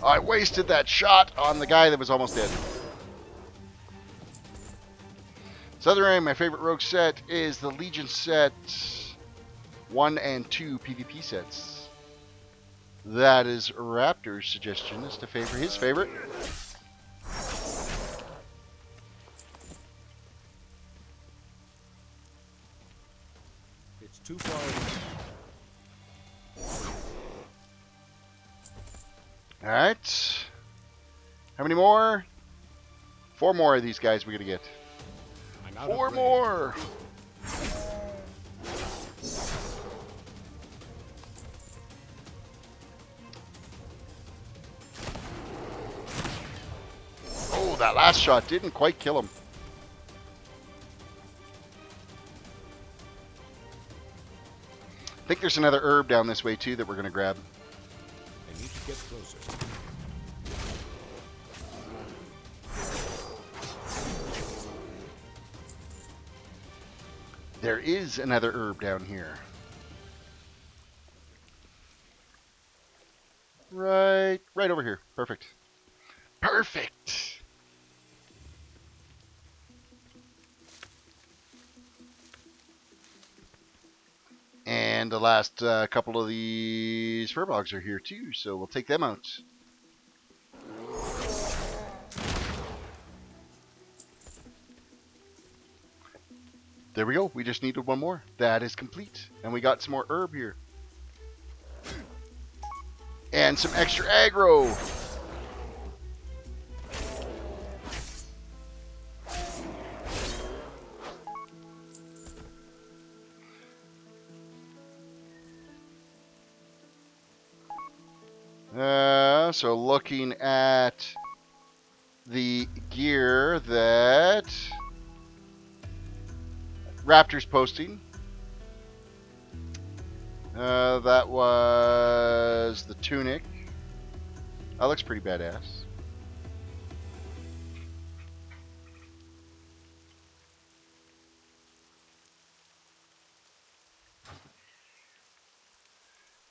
I wasted that shot on the guy that was almost dead. Southern Ray, my favorite rogue set is the Legion set 1 and 2 PvP sets. That is Raptor's suggestion as to favor his favorite. It's too far away. Alright. How many more? 4 more of these guys we're going to get. I'm out 4 of range. more! Oh, that last shot didn't quite kill him. I think there's another herb down this way too that we're going to grab. I need to get closer. There is another herb down here. Right over here. Perfect. Perfect! And the last couple of these furbolgs are here too, so we'll take them out. There we go. We just needed 1 more. That is complete. And we got some more herb here. And some extra aggro. So looking at the gear that Raptor's posting, that was the tunic. That looks pretty badass.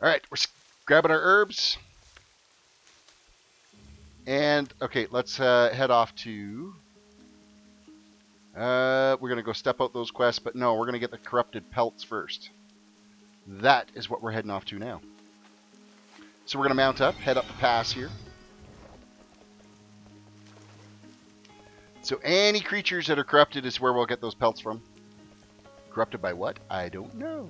Alright, we're grabbing our herbs. And, okay, let's head off to... we're going to go step out those quests, but no, we're going to get the corrupted pelts first. That is what we're heading off to now. So we're going to mount up, head up the pass here. So any creatures that are corrupted is where we'll get those pelts from. Corrupted by what? I don't know.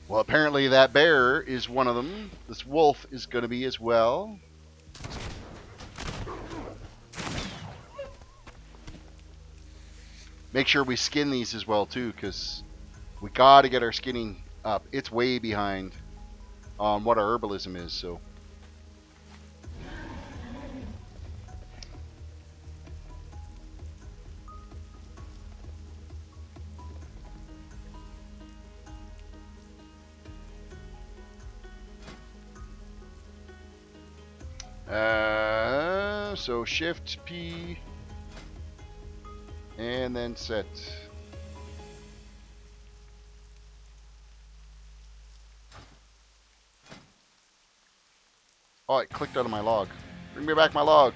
Well, apparently that bear is one of them. This wolf is going to be as well. Make sure we skin these as well, too, because we got to get our skinning up. It's way behind on what our herbalism is, so... So shift P and then set. Oh, it clicked out of my log. Bring me back my log.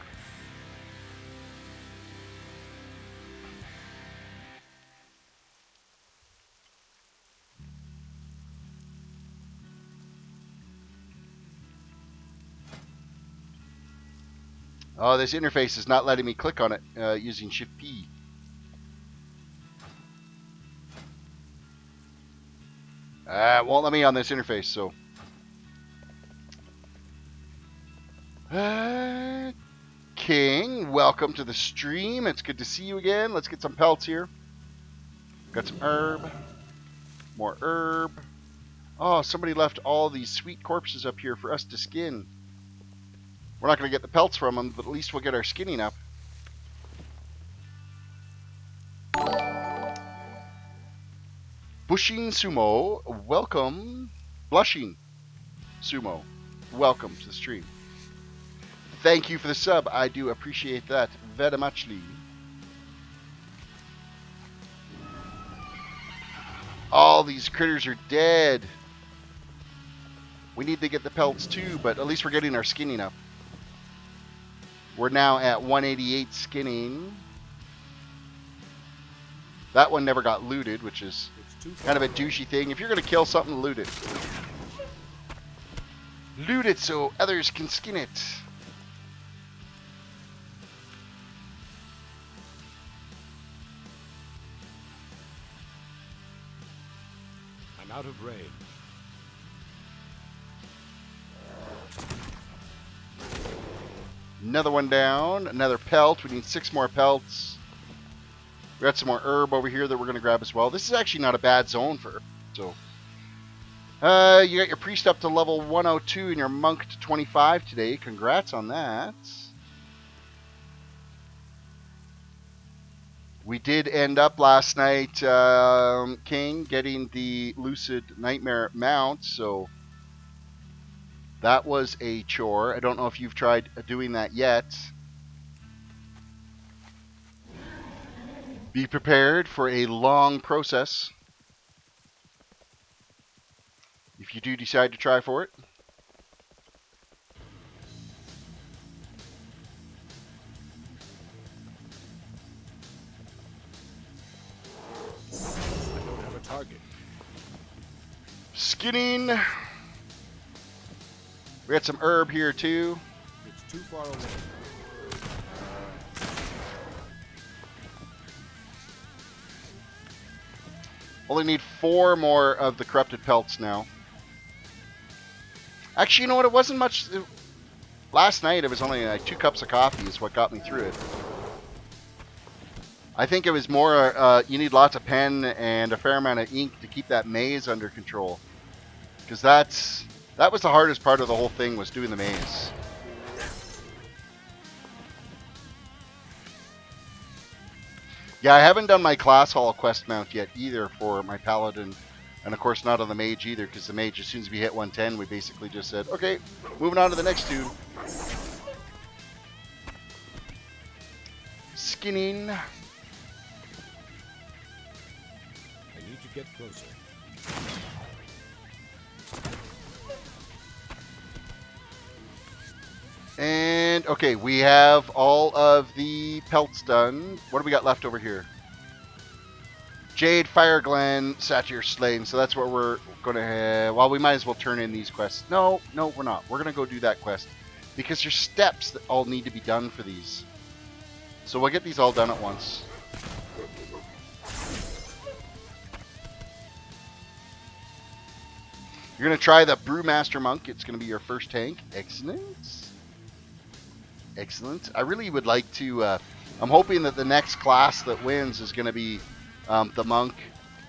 Oh, this interface is not letting me click on it using Shift P. It won't let me on this interface, so. King, welcome to the stream. It's good to see you again. Let's get some pelts here. Got some herb. More herb. Oh, somebody left all these sweet corpses up here for us to skin. We're not going to get the pelts from them, but at least we'll get our skinning up. Bushing Sumo, welcome. Blushing Sumo, welcome to the stream. Thank you for the sub. I do appreciate that very muchly. All these critters are dead. We need to get the pelts too, but at least we're getting our skinning up. We're now at 188 skinning. That one never got looted, which is kind of a douchey thing. If you're going to kill something, loot it. Loot it so others can skin it. I'm out of range. Another one down. Another pelt. We need 6 more pelts. We got some more herb over here that we're going to grab as well. This is actually not a bad zone for herb. So, you got your priest up to level 102 and your monk to 25 today. Congrats on that. We did end up last night, King, getting the Lucid Nightmare mount, so that was a chore. I don't know if you've tried doing that yet. Be prepared for a long process if you do decide to try for it. I don't have a target. Skinning. We got some herb here too. It's too far away. Only need 4 more of the corrupted pelts now. Actually, you know what? It wasn't much. Last night it was only like 2 cups of coffee is what got me through it. I think it was more you need lots of pen and a fair amount of ink to keep that maze under control. Because that was the hardest part of the whole thing, was doing the maze. Yeah, I haven't done my class hall quest mount yet either for my paladin. And of course not on the mage either, because the mage, as soon as we hit 110, we basically just said, okay, moving on to the next toon. Skinning. I need to get closer. And, okay, we have all of the pelts done. What do we got left over here? Jade, Fire Glen, Satyr Slain. So that's what we're going to... well, we might as well turn in these quests. No, we're not. We're going to go do that quest. Because there's steps that all need to be done for these. So we'll get these all done at once. You're going to try the Brewmaster Monk. It's going to be your first tank. Excellent. Excellent. I really would like to... I'm hoping that the next class that wins is going to be the Monk.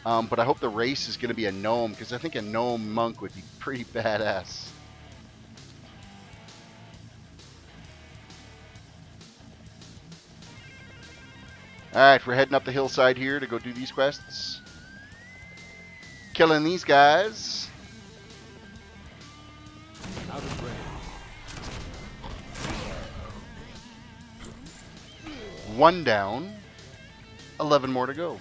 But I hope the race is going to be a Gnome, because I think a Gnome Monk would be pretty badass. Alright, we're heading up the hillside here to go do these quests. Killing these guys. Out of range. 1 down. 11 more to go.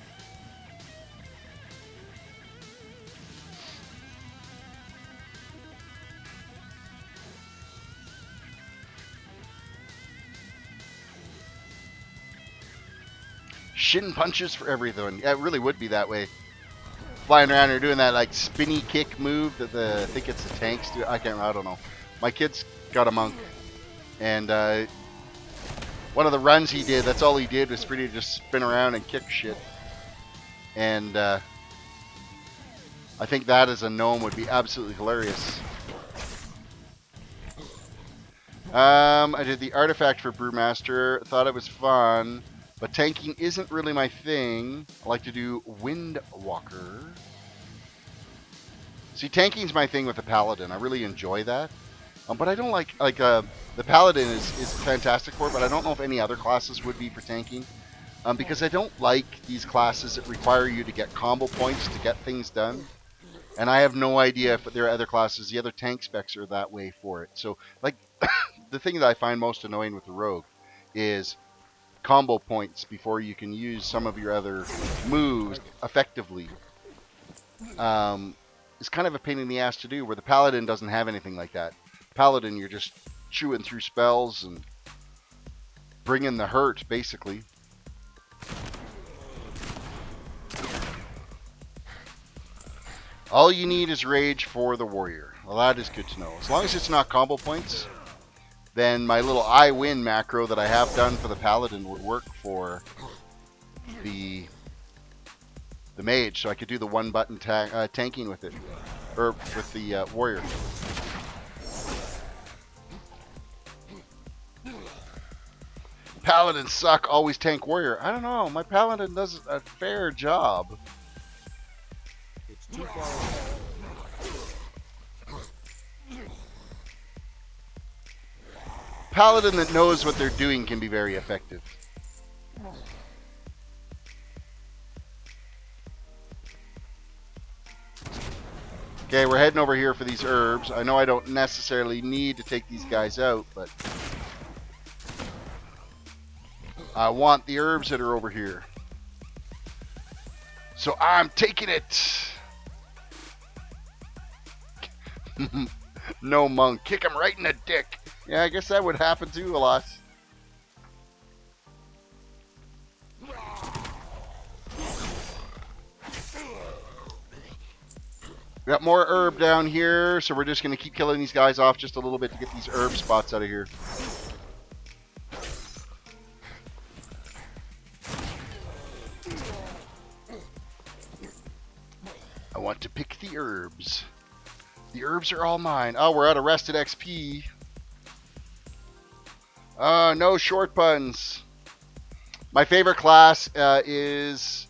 Shin punches for everything. Yeah, it really would be that way. Flying around or doing that like spinny kick move that I think it's the tanks do. I don't know. My kid's got a monk, and one of the runs he did, that's all he did was pretty just spin around and kick shit. And I think that as a gnome would be absolutely hilarious. I did the artifact for Brewmaster. Thought it was fun, but tanking isn't really my thing. I like to do Windwalker. See, tanking's my thing with the Paladin. I really enjoy that. But I don't like the Paladin is fantastic for it, but I don't know if any other classes would be for tanking. Because I don't like these classes that require you to get combo points to get things done. And I have no idea if there are other classes, the other tank specs are that way for it. So, like, the thing that I find most annoying with the Rogue is combo points before you can use some of your other moves effectively. It's kind of a pain in the ass to do, where the Paladin doesn't have anything like that. Paladin, you're just chewing through spells and bringing the hurt, basically. All you need is rage for the warrior. Well, that is good to know. As long as it's not combo points, then my little I win macro that I have done for the Paladin would work for the mage, so I could do the one button tanking with it, or with the warrior. Paladins suck, always tank warrior. I don't know, my Paladin does a fair job. It's too far away. Paladin that knows what they're doing can be very effective. Okay, we're heading over here for these herbs. I know I don't necessarily need to take these guys out, but I want the herbs that are over here. So I'm taking it. No monk. Kick him right in the dick. Yeah, I guess that would happen too a lot. Got more herb down here, so we're just going to keep killing these guys off just a little bit to get these herb spots out of here. I want to pick the herbs. The herbs are all mine. Oh, we're out of rested XP. No short puns. My favorite class is...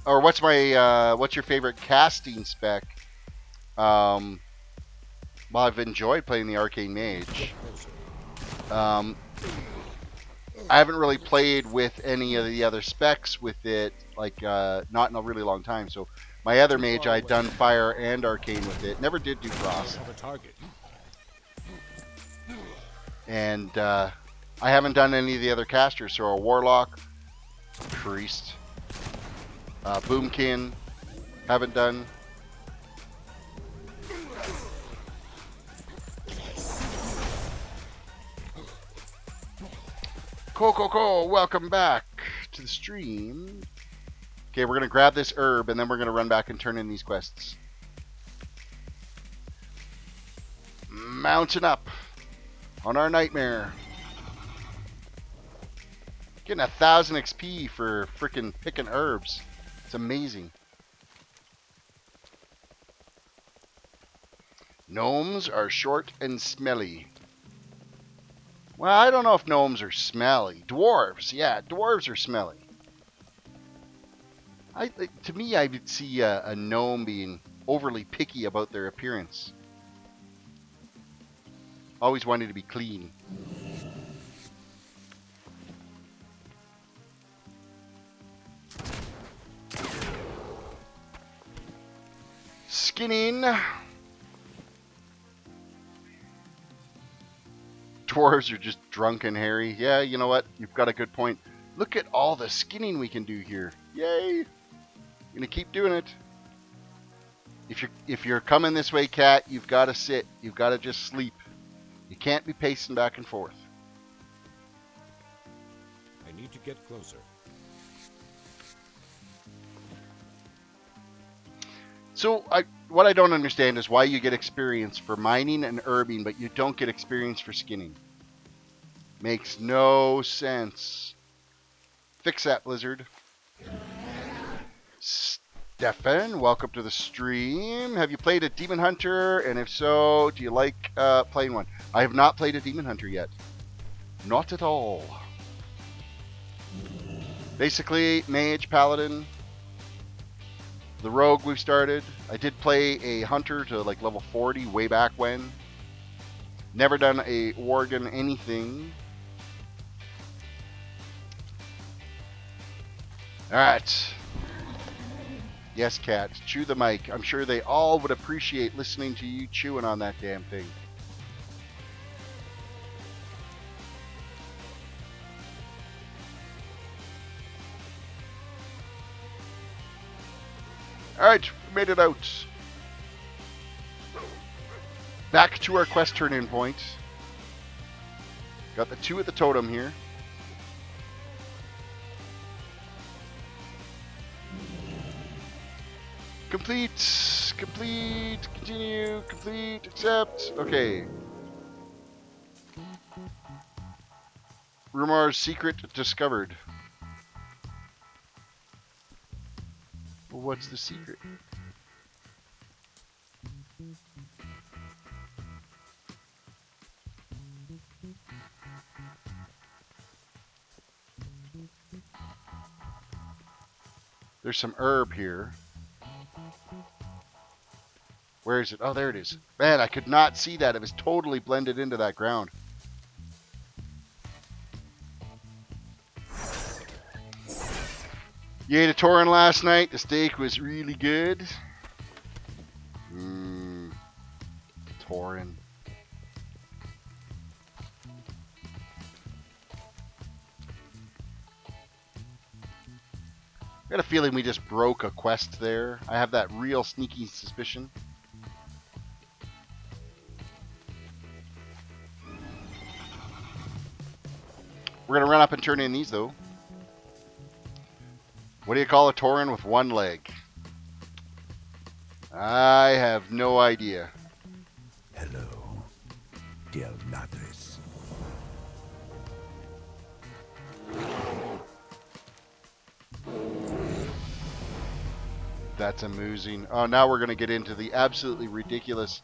Or what's your favorite casting spec? Well, I've enjoyed playing the Arcane Mage. I haven't really played with any of the other specs with it, like, not in a really long time. So my other mage, I'd done Fire and Arcane with it. Never did do Frost. And I haven't done any of the other casters. So a Warlock, Priest, Boomkin, haven't done. Coco, welcome back to the stream. Okay, we're going to grab this herb, and then we're going to run back and turn in these quests. Mounting up on our Nightmare. Getting 1,000 XP for freaking picking herbs. It's amazing. Gnomes are short and smelly. Well, I don't know if gnomes are smelly. Dwarves, yeah, dwarves are smelly. To me, I would see a gnome being overly picky about their appearance. Always wanted to be clean. Skinning. Dwarves are just drunk and hairy. Yeah, you know what? You've got a good point. Look at all the skinning we can do here. Yay! Gonna keep doing it. If you're coming this way, cat, you've got to sit. You've got to just sleep. You can't be pacing back and forth. I need to get closer. So, what I don't understand is why you get experience for mining and herbing, but you don't get experience for skinning. Makes no sense. Fix that, Blizzard. Stefan, welcome to the stream. Have you played a Demon Hunter? And if so, do you like playing one? I have not played a Demon Hunter yet. Not at all. Basically, Mage, Paladin, the Rogue we've started. I did play a Hunter to like level 40 way back when. Never done a Worgen anything. Alright. Yes, Cat. Chew the mic. I'm sure they all would appreciate listening to you chewing on that damn thing. Alright, we made it out. Back to our quest turn-in point. Got the 2 at the totem here. Complete, complete, continue, complete, accept. Okay. Rumar's secret discovered. Well, what's the secret? There's some herb here. Where is it? Oh, there it is. Man, I could not see that. It was totally blended into that ground. You ate a Tauren last night. The steak was really good. Tauren. I got a feeling we just broke a quest there. I have that real sneaky suspicion. We're going to run up and turn in these, though. What do you call a Tauren with one leg? I have no idea. Hello, dear Madres. That's amusing. Oh, now we're going to get into the absolutely ridiculous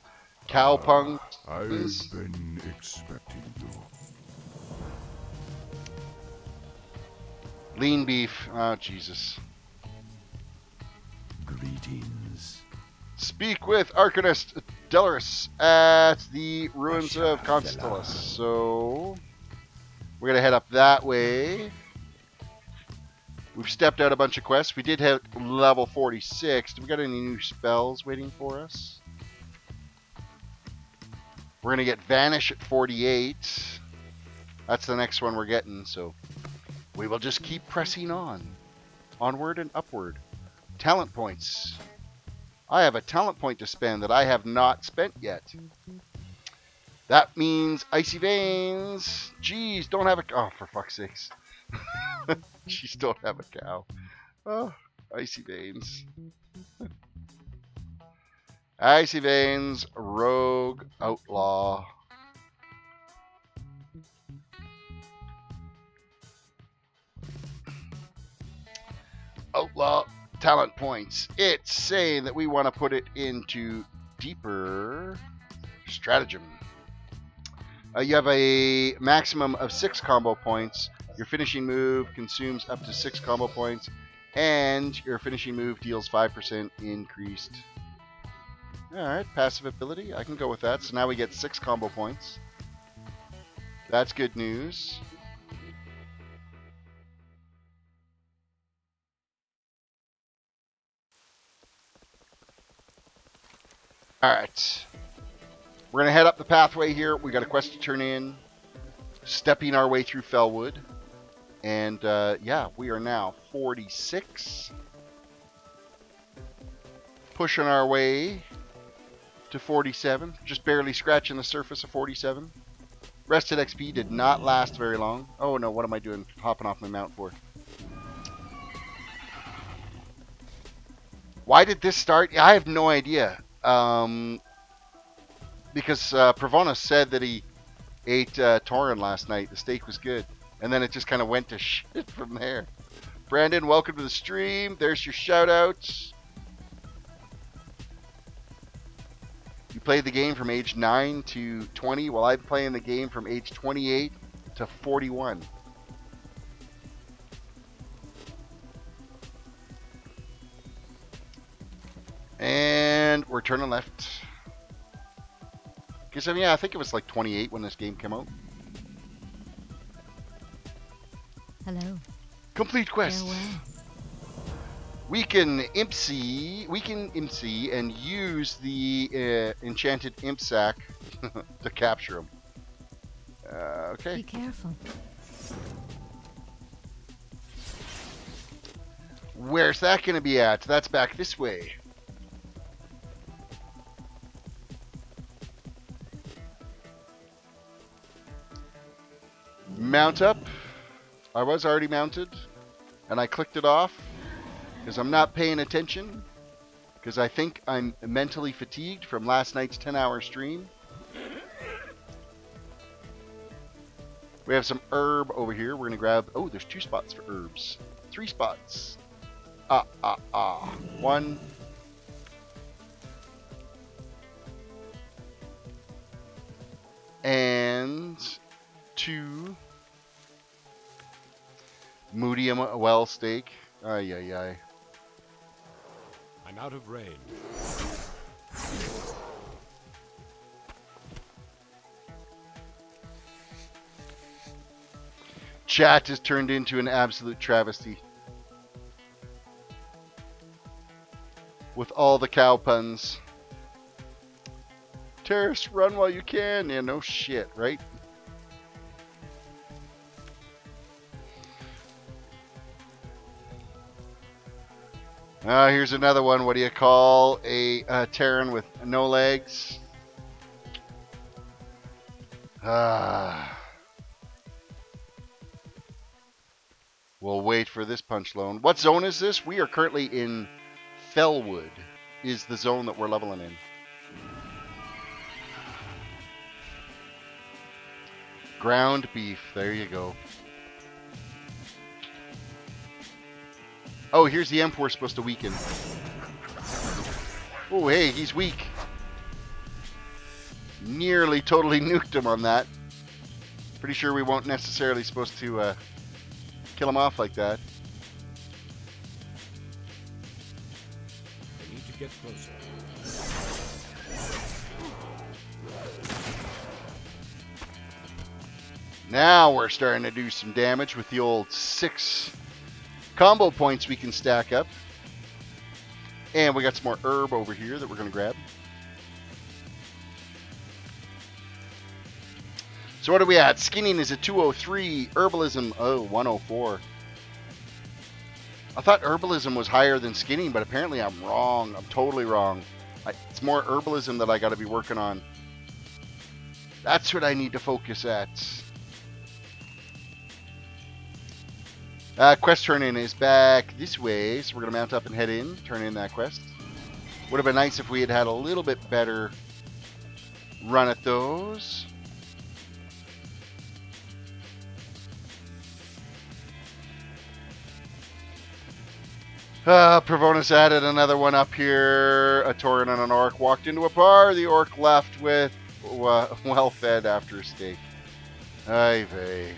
cowpung. I've been expecting you. Lean beef. Oh, Jesus. Greetings. Speak with Arcanist Delaris at the ruins of Constellus. So, we're going to head up that way. We've stepped out a bunch of quests. We did hit level 46. Do we got any new spells waiting for us? We're going to get Vanish at 48. That's the next one we're getting, so we will just keep pressing on. Onward and upward. Talent points. I have a talent point to spend that I have not spent yet. That means Icy Veins. Jeez, don't have a... Oh, for fuck's sakes. Jeez, don't have a cow. Oh, Icy Veins. Icy Veins, Rogue, Outlaw. Outlaw talent points. It's saying that we want to put it into deeper stratagem. You have a maximum of 6 combo points. Your finishing move consumes up to 6 combo points, and your finishing move deals 5% increased. Alright, passive ability. I can go with that. So now we get 6 combo points. That's good news. Alright. We're going to head up the pathway here. We got a quest to turn in. Stepping our way through Felwood. And, yeah, we are now 46. Pushing our way to 47. Just barely scratching the surface of 47. Rested XP did not last very long. Oh, no, what am I doing? Hopping off my mount for? Why did this start? I have no idea. Because Pravona said that he ate Torin last night. The steak was good. And then it just kind of went to shit from there. Brandon, welcome to the stream. There's your shout-outs. You played the game from age 9 to 20. Well, I'm playing the game from age 28 to 41. And we're turning left. Because, I mean, yeah, I think it was like 28 when this game came out. Hello. Complete quest. Farewell. We can IMPC and use the enchanted imp sack to capture him. Okay. Be careful. Where's that going to be at? That's back this way. Mount up. I was already mounted, and I clicked it off because I'm not paying attention, because I think I'm mentally fatigued from last night's 10-hour stream. We have some herb over here. We're going to grab... Oh, there's 2 spots for herbs. 3 spots. 1. And 2. Medium well steak. Ay, ay, ay. I'm out of range. Chat has turned into an absolute travesty. With all the cow puns. Terris, run while you can. Yeah, no shit, right? Here's another one. What do you call a Terran with no legs? We'll wait for this punch loan. What zone is this? We are currently in Felwood, is the zone that we're leveling in. Ground beef. There you go. Oh, here's the imp we're supposed to weaken. Oh, hey, he's weak. Nearly totally nuked him on that. Pretty sure we won't necessarily supposed to kill him off like that. I need to get closer. Now we're starting to do some damage with the old 6 combo points we can stack up. And we got some more herb over here that we're going to grab. So what are we at? Skinning is at 203. Herbalism, 104. I thought herbalism was higher than skinning, but apparently I'm wrong. I'm totally wrong. It's more herbalism that I got to be working on. That's what I need to focus at. Quest turn-in is back this way, so we're going to mount up and head in, turn in that quest. Would have been nice if we had had a little bit better run at those. Pravonis added another one up here. A Tauren and an Orc walked into a bar. The Orc left with well fed after a steak. Ay vey.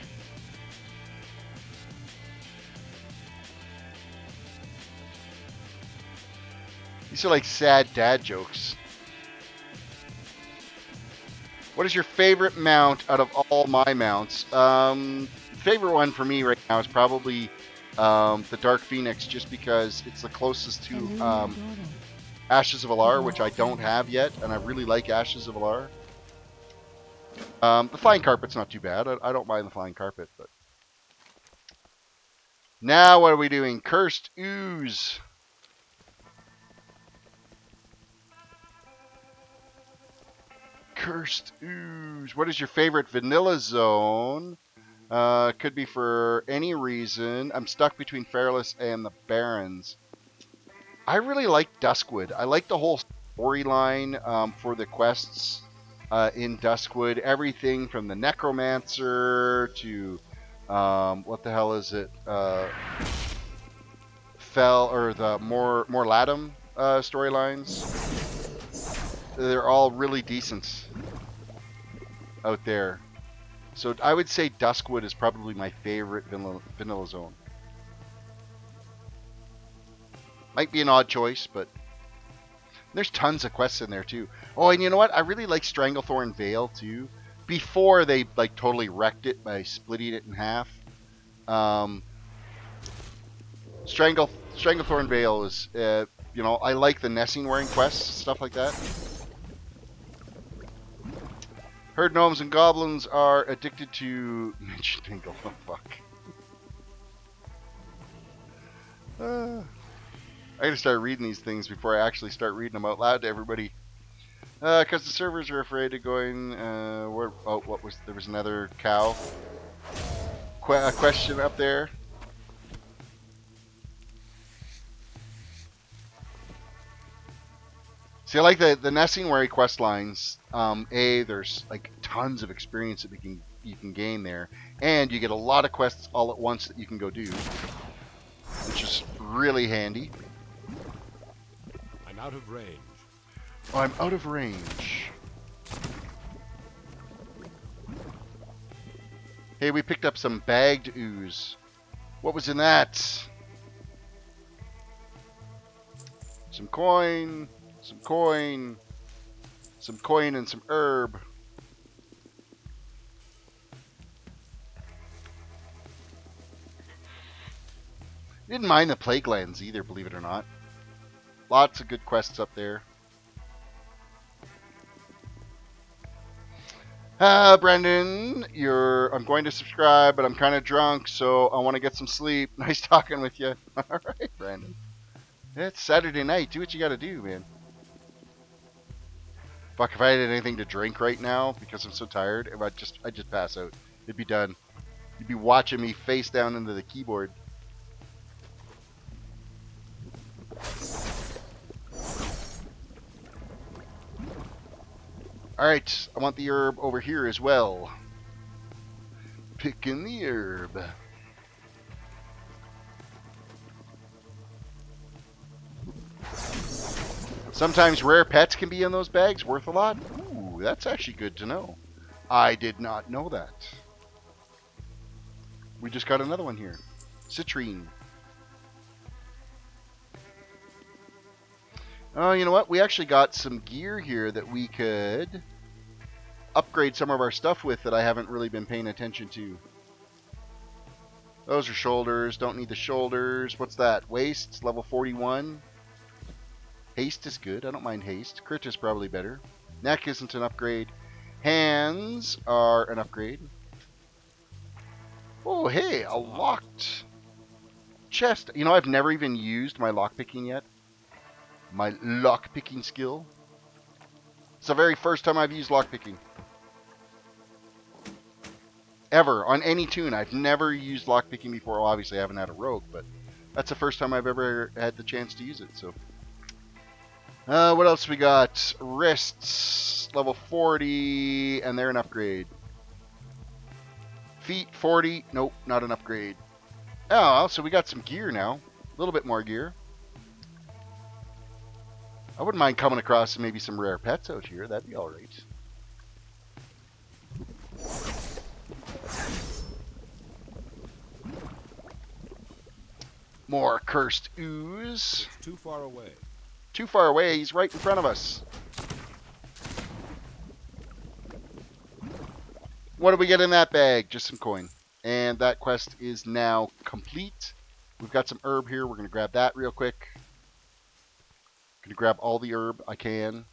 These are like sad dad jokes. What is your favorite mount out of all my mounts? Favorite one for me right now is probably the Dark Phoenix, just because it's the closest to Ashes of Alar, which I don't have yet, and I really like Ashes of Alar. The Flying Carpet's not too bad. I don't mind the Flying Carpet, but... Now what are we doing? Cursed Ooze. Cursed Ooze. What is your favorite vanilla zone? Could be for any reason. I'm stuck between Fairless and the Barrens. I really like Duskwood. I like the whole storyline for the quests in Duskwood. Everything from the Necromancer to what the hell is it? The more Latham storylines. They're all really decent out there. So I would say Duskwood is probably my favorite vanilla zone. Might be an odd choice, but there's tons of quests in there too. Oh, and you know what? I really like Stranglethorn Vale too. Before they like totally wrecked it by splitting it in half. Stranglethorn Vale is, you know, I like the Nessing wearing quests, stuff like that. Heard gnomes and goblins are addicted to Mitch Dingle. Oh, fuck. I gotta start reading these things before I actually start reading them out loud to everybody. Because the servers are afraid of going, what was, there was another cow. A question up there. See, I like the Nessingwary quest lines. There's like tons of experience that you can gain there, and you get a lot of quests all at once that you can go do, which is really handy. I'm out of range. Oh, I'm out of range. Hey, we picked up some bagged ooze. What was in that? Some coin. Some coin, and some herb. Didn't mind the plague lands either, believe it or not. Lots of good quests up there. Brendan, I'm going to subscribe, but I'm kind of drunk, so I want to get some sleep. Nice talking with you. All right, Brandon. It's Saturday night. Do what you got to do, man. Fuck, if I had anything to drink right now, because I'm so tired, I'd just pass out. It'd be done. You'd be watching me face down into the keyboard. Alright, I want the herb over here as well. Picking the herb. Sometimes rare pets can be in those bags, worth a lot. Ooh, that's actually good to know. I did not know that. We just got another one here. Citrine. Oh, you know what? We actually got some gear here that we could upgrade some of our stuff with that I haven't really been paying attention to. Those are shoulders. Don't need the shoulders. What's that? Waist, level 41. Haste is good. I don't mind haste. Crit is probably better. Neck isn't an upgrade. Hands are an upgrade. Oh, hey, a locked chest. You know, I've never even used my lockpicking yet. My lockpicking skill. It's the very first time I've used lockpicking. Ever. On any toon. I've never used lockpicking before. Well, obviously, I haven't had a rogue, but that's the first time I've ever had the chance to use it, so... what else we got? Wrists, level 40, and they're an upgrade. Feet, 40. Nope, not an upgrade. Oh, so we got some gear now. A little bit more gear. I wouldn't mind coming across maybe some rare pets out here. That'd be alright. More cursed ooze. It's too far away. Too far away, he's right in front of us. What do we get in that bag? Just some coin. And that quest is now complete. We've got some herb here. We're going to grab that real quick. Going to grab all the herb I can.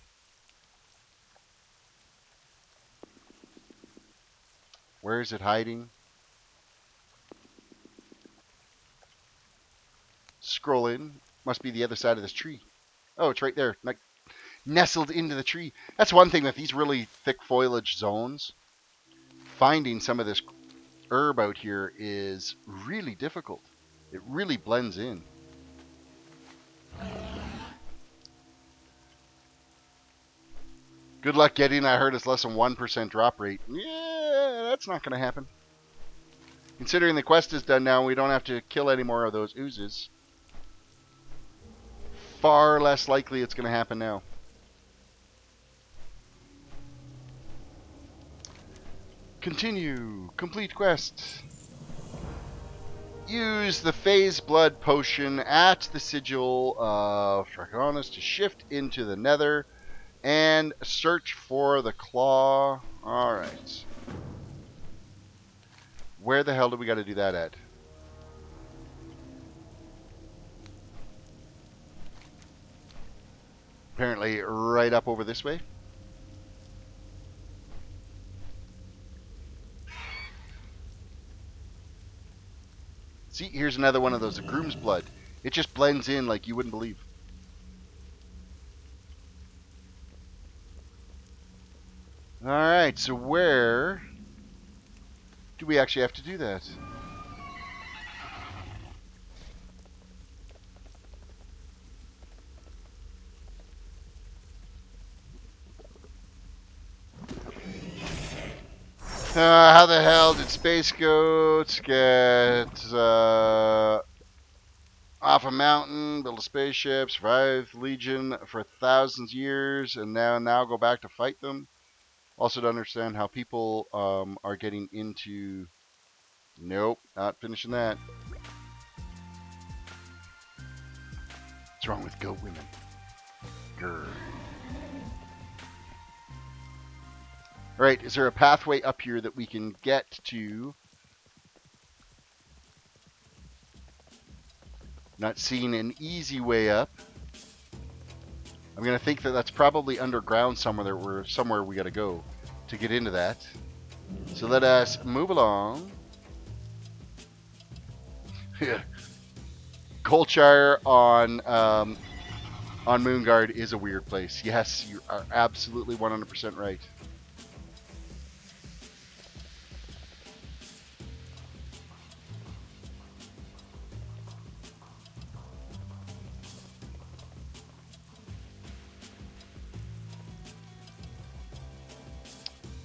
Where is it hiding? Scroll in. Must be the other side of this tree. Oh, it's right there. Like, nestled into the tree. That's one thing with these really thick foliage zones. Finding some of this herb out here is really difficult. It really blends in. Good luck getting, I heard it's less than 1% drop rate. Yeah, that's not going to happen. Considering the quest is done now, we don't have to kill any more of those oozes. Far less likely it's going to happen now. Continue. Complete quest. Use the Phase Blood Potion at the Sigil of Draconis to shift into the Nether and search for the Claw. Alright. Where the hell do we got to do that at? Apparently right up over this way. See, here's another one of those, the Groom's Blood. It just blends in like you wouldn't believe. Alright, so where do we actually have to do that? How the hell did Space Goats get off a mountain, build a spaceship, survive Legion for thousands of years, and now go back to fight them? Also to understand how people are getting into... Nope, not finishing that. What's wrong with goat women? Grr. Alright, is there a pathway up here that we can get to? Not seeing an easy way up. I'm going to think that that's probably underground somewhere we got to go to get into that. So let us move along. Goldshire on Moonguard is a weird place. Yes, you are absolutely 100% right.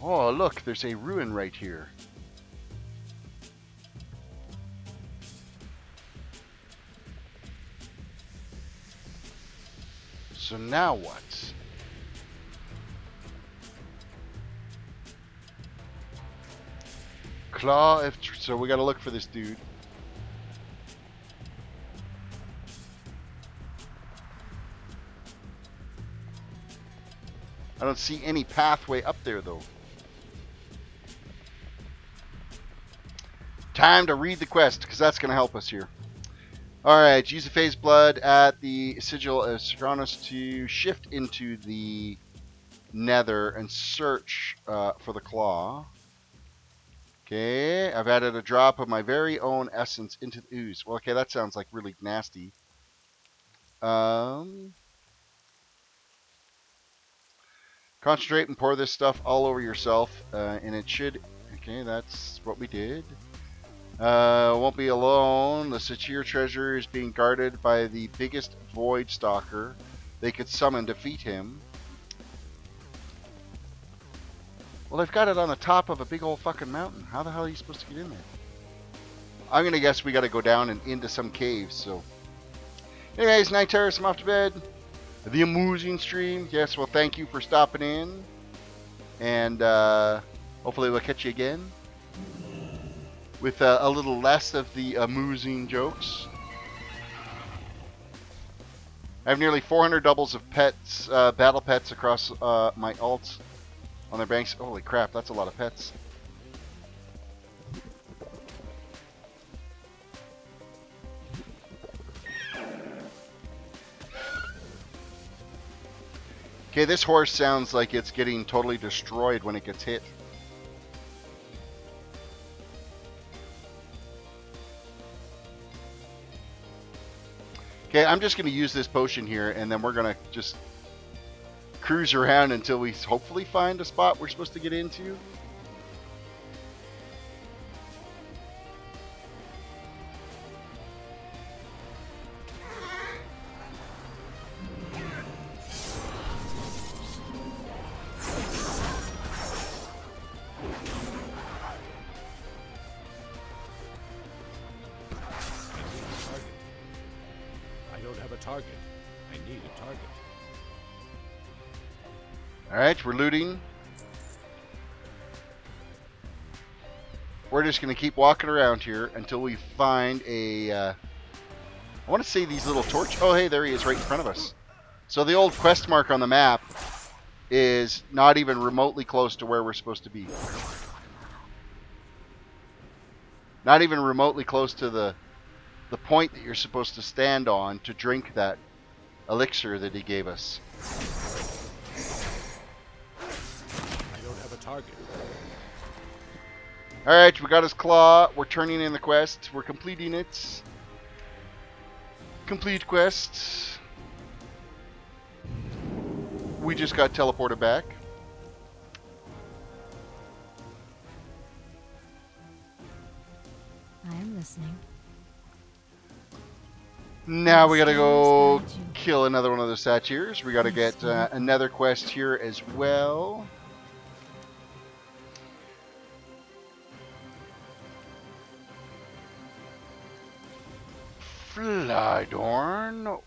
Oh, look, there's a ruin right here. So now what? Claw, so we gotta look for this dude. I don't see any pathway up there though. Time to read the quest, because that's going to help us here. Alright, use the Phase Blood at the Sigil of Draconis to shift into the Nether and search for the Claw. Okay, I've added a drop of my very own essence into the ooze. Well, okay, that sounds like really nasty. Concentrate and pour this stuff all over yourself, and it should... Okay, that's what we did. Won't be alone. The Satyr treasure is being guarded by the biggest void stalker they could summon to defeat him. Well, they've got it on the top of a big old fucking mountain. How the hell are you supposed to get in there? I'm gonna guess we gotta go down and into some caves, so... Anyways, Night Terrace, I'm off to bed. The amusing stream. Yes, well, thank you for stopping in. And, hopefully we'll catch you again. With a little less of the amusing jokes. I have nearly 400 doubles of pets, battle pets across my alts on their banks. Holy crap, that's a lot of pets. Okay, this horse sounds like it's getting totally destroyed when it gets hit. Okay, I'm just going to use this potion here, and then we're going to just cruise around until we hopefully find a spot we're supposed to get into. a target. I need a target. Alright, we're looting. We're just going to keep walking around here until we find a... I want to say these little torch... Oh, hey, there he is right in front of us. So the old quest mark on the map is not even remotely close to where we're supposed to be. Not even remotely close to the point that you're supposed to stand on to drink that elixir that he gave us. I don't have a target. Alright, we got his claw. We're turning in the quest. We're completing it. Complete quest. We just got teleported back. I am listening. Now we gotta go kill another one of the satyrs. We gotta get another quest here as well. Flydorn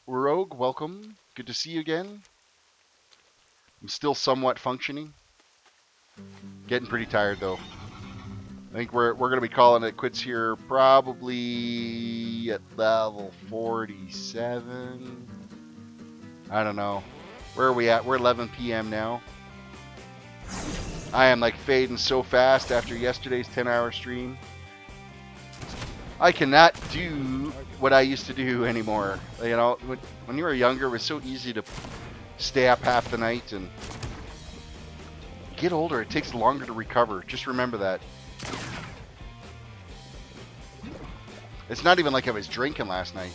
Rogue, welcome. Good to see you again. I'm still somewhat functioning. Getting pretty tired though. I think we're going to be calling it quits here probably at level 47. I don't know. Where are we at? We're 11 p.m. now. I am like fading so fast after yesterday's 10-hour stream. I cannot do what I used to do anymore. You know, when you were younger, it was so easy to stay up half the night, and get older, it takes longer to recover. Just remember that. It's not even like I was drinking last night.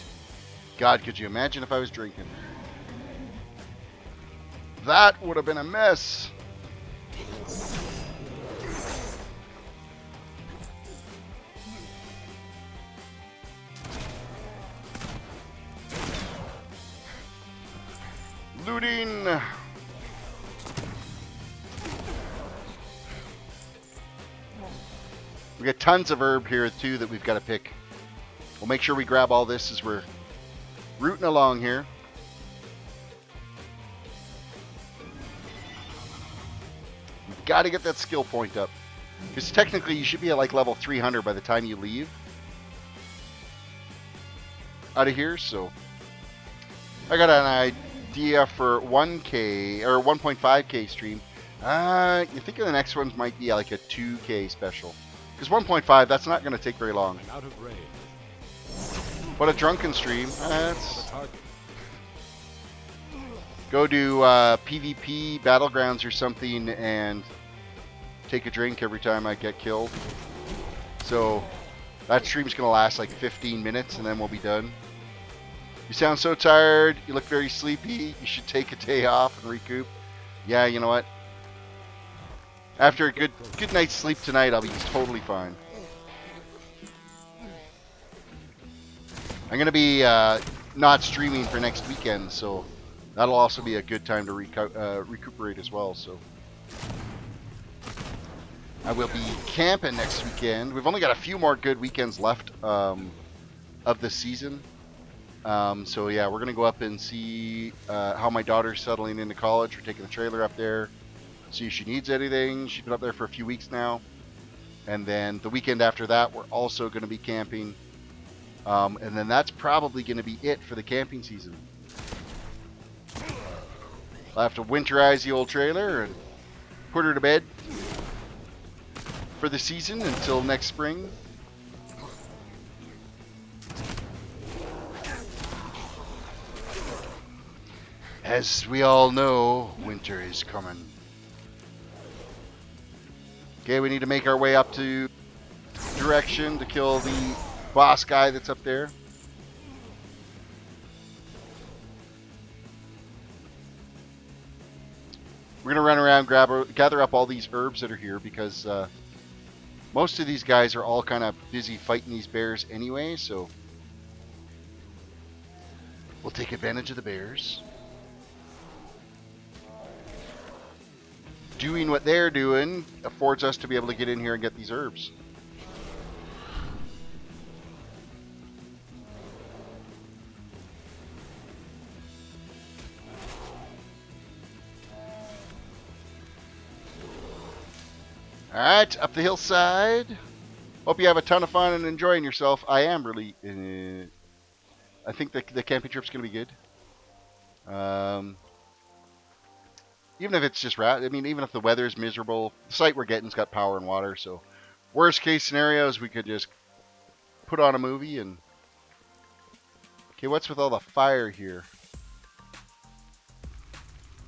God, could you imagine if I was drinking? That would have been a mess. Looting. We got tons of herb here too that we've got to pick. We'll make sure we grab all this as we're rooting along here. We've got to get that skill point up, because technically you should be at like level 300 by the time you leave out of here. So I got an idea for 1K or 1.5K stream. You think the next ones might be like a 2K special, because 1.5, that's not going to take very long. I'm out of range. But a drunken stream, go do PvP battlegrounds or something and take a drink every time I get killed. So that stream's going to last like 15 minutes and then we'll be done. You sound so tired. You look very sleepy. You should take a day off and recoup. Yeah, you know what? After a good night's sleep tonight, I'll be totally fine. I'm going to be not streaming for next weekend, so that'll also be a good time to recuperate as well. So I will be camping next weekend. We've only got a few more good weekends left of the season. So yeah, we're going to go up and see how my daughter's settling into college. We're taking the trailer up there, see if she needs anything. She's been up there for a few weeks now. And then the weekend after that, we're also going to be camping. And then that's probably going to be it for the camping season. I'll have to winterize the old trailer and put her to bed for the season until next spring. As we all know, winter is coming. Okay, we need to make our way up to direction to kill the boss guy that's up there. We're gonna run around, gather up all these herbs that are here, because most of these guys are all kind of busy fighting these bears anyway, so we'll take advantage of the bears. Doing what they're doing affords us to be able to get in here and get these herbs. Alright, up the hillside. Hope you have a ton of fun and enjoying yourself. I am really... I think the camping trip's going to be good. Even if it's just I mean, even if the weather is miserable, the site we're getting's got power and water, so worst case scenarios, we could just put on a movie and... Okay, what's with all the fire here?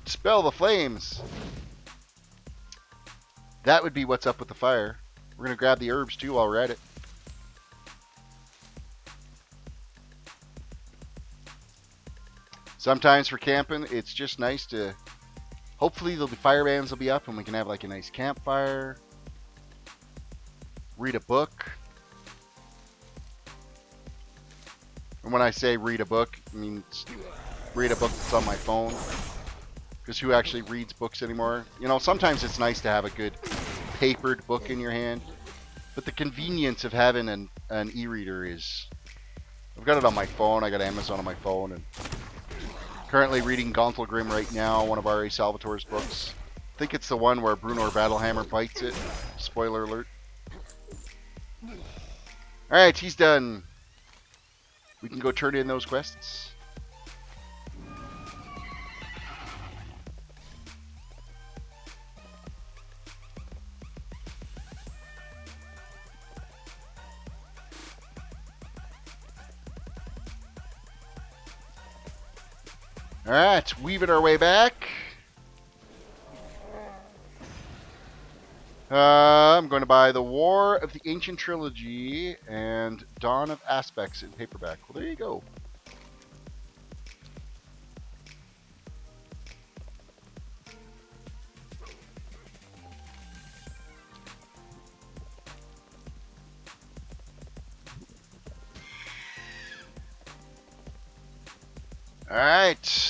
Spell the flames! That would be what's up with the fire. We're going to grab the herbs too while we're at it. Sometimes for camping, it's just nice to... Hopefully the fire bans will be up and we can have like a nice campfire. Read a book. And when I say read a book, I mean read a book that's on my phone. Because who actually reads books anymore? You know, sometimes it's nice to have a good papered book in your hand. But the convenience of having an e-reader is... I've got it on my phone. I got Amazon on my phone. And currently reading Gauntlgrim right now, one of R.A. Salvatore's books. I think it's the one where Brunor Battlehammer bites it. Spoiler alert. Alright, he's done. We can go turn in those quests. Alright, weaving our way back. I'm going to buy The War of the Ancient Trilogy and Dawn of Aspects in paperback. Well, there you go. Alright.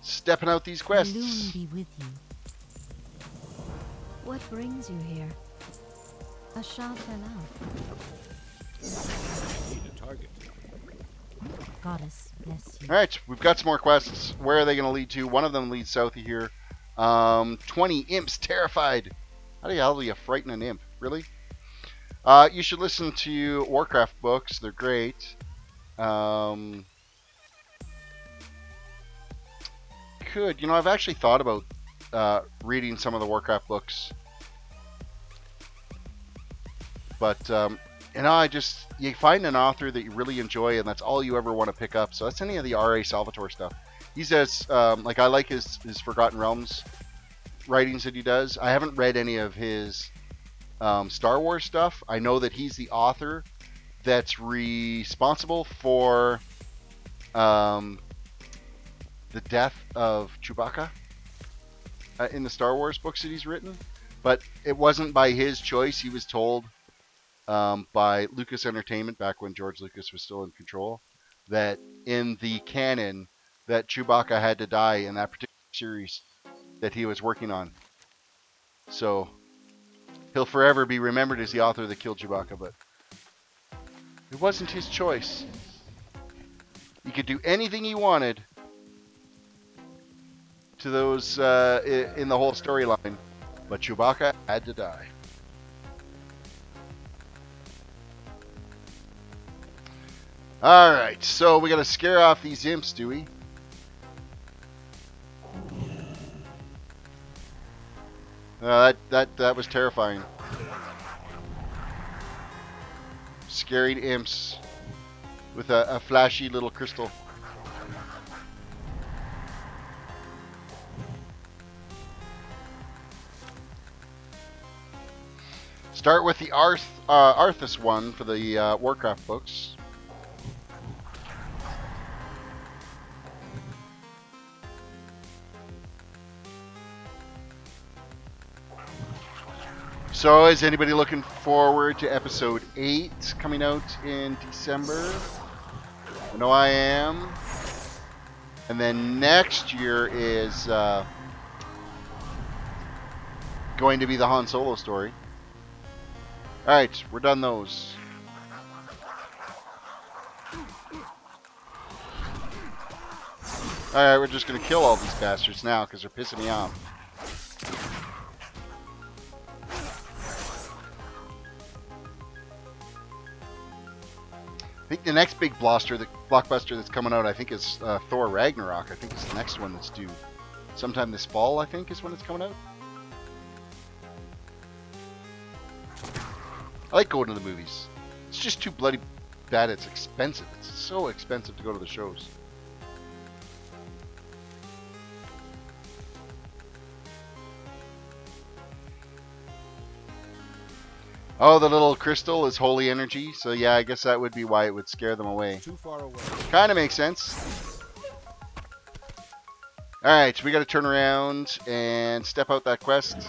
Stepping out these quests. Loon be with you. What brings you here? A shot fell out. Need a target. Goddess bless you. Alright, we've got some more quests. Where are they going to lead to? One of them leads south of here. 20 imps terrified. How the hell do you frighten an imp? Really? You should listen to Warcraft books. They're great. You know, I've actually thought about reading some of the Warcraft books, but you know, you find an author that you really enjoy and that's all you ever want to pick up. So that's any of the R.A. Salvatore stuff. He says, like, I like his Forgotten Realms writings that he does. I haven't read any of his Star Wars stuff. I know that he's the author that's responsible for the death of Chewbacca in the Star Wars books that he's written, but it wasn't by his choice. He was told by Lucas Entertainment, back when George Lucas was still in control, that in the canon that Chewbacca had to die in that particular series that he was working on. So he'll forever be remembered as the author that killed Chewbacca, but it wasn't his choice. He could do anything he wanted to those in the whole storyline, but Chewbacca had to die. Alright, so we gotta scare off these imps, do we? That was terrifying. Scaring imps with a flashy little crystal. Start with the Arthas one for the Warcraft books. So, is anybody looking forward to episode 8 coming out in December? I know I am. And then next year is going to be the Han Solo story. Alright, we're done those. Alright, we're just going to kill all these bastards now because they're pissing me off. I think the next big blockbuster that's coming out, I think, is Thor Ragnarok. I think is the next one that's due. Sometime this fall, I think, is when it's coming out. I like going to the movies. It's just too bloody bad. It's expensive. It's so expensive to go to the shows. Oh, the little crystal is holy energy. So yeah, I guess that would be why it would scare them away. Too far away. Kind of makes sense. Alright, so we got to turn around and step out that quest.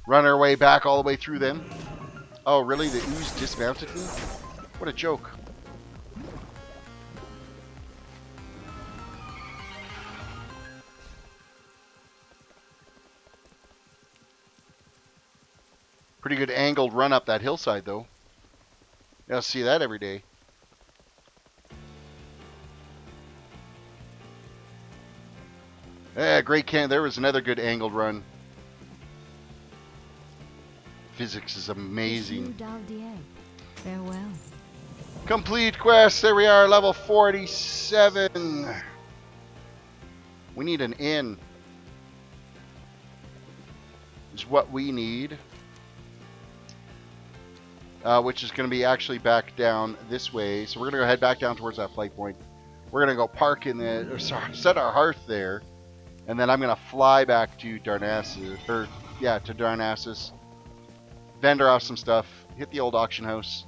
Run our way back all the way through them. Oh, really? The ooze dismounted me? What a joke. Pretty good angled run up that hillside, though. You'll see that every day. Yeah, great can. There was another good angled run. Physics is amazing. WoW. Farewell. Complete quest. There we are, level 47. We need an inn. Is what we need. Which is going to be actually back down this way. So we're going to go head back down towards that flight point. We're going to go park in the, or sorry, set our hearth there. And then I'm going to fly back to Darnassus, or yeah, to Darnassus. Vendor off some stuff, hit the old auction house,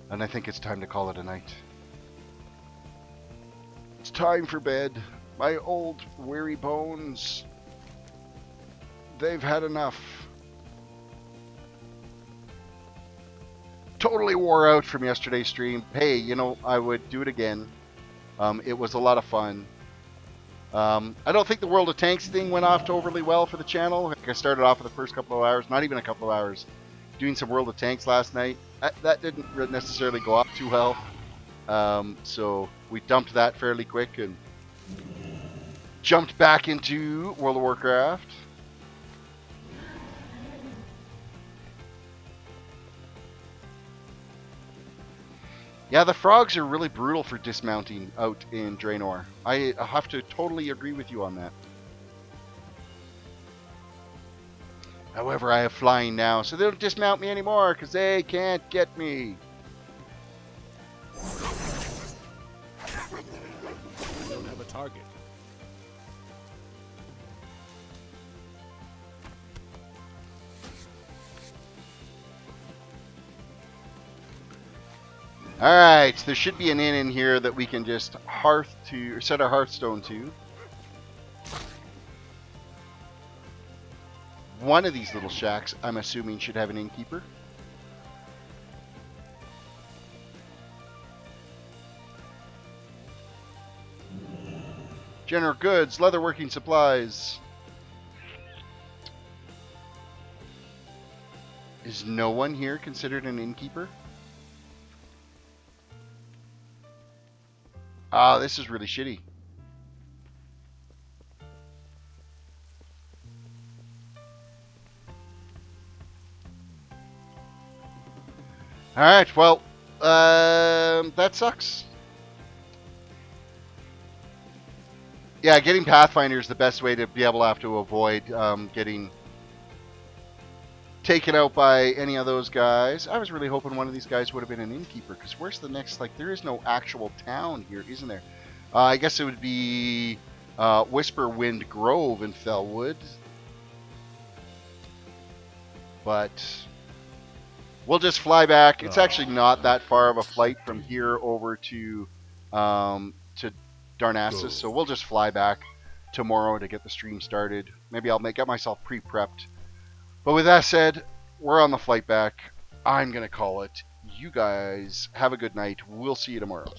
and I think it's time to call it a night. It's time for bed. My old weary bones, they've had enough. Totally wore out from yesterday's stream. Hey, you know, I would do it again. It was a lot of fun. I don't think the World of Tanks thing went off overly well for the channel. I started off with the first couple of hours, not even a couple of hours, doing some World of Tanks last night. That didn't necessarily go off too well. So we dumped that fairly quick and jumped back into World of Warcraft. Yeah, the frogs are really brutal for dismounting out in Draenor. I have to totally agree with you on that. However, I have flying now, so they don't dismount me anymore because they can't get me. We don't have a target. Alright, there should be an inn in here that we can just hearth to, or set our hearthstone to. One of these little shacks, I'm assuming, should have an innkeeper. General goods, leatherworking supplies. Is no one here considered an innkeeper? Ah, this is really shitty. Alright, well, that sucks. Yeah, getting Pathfinder is the best way to be able to have to avoid getting taken out by any of those guys. I was really hoping one of these guys would have been an innkeeper, because where's the next, like, there is no actual town here, isn't there? I guess it would be Whisperwind Grove in Felwood. But we'll just fly back. It's actually not that far of a flight from here over to Darnassus, so we'll just fly back tomorrow to get the stream started. Maybe I'll get myself pre-prepped. But with that said, we're on the flight back. I'm going to call it. You guys have a good night. We'll see you tomorrow.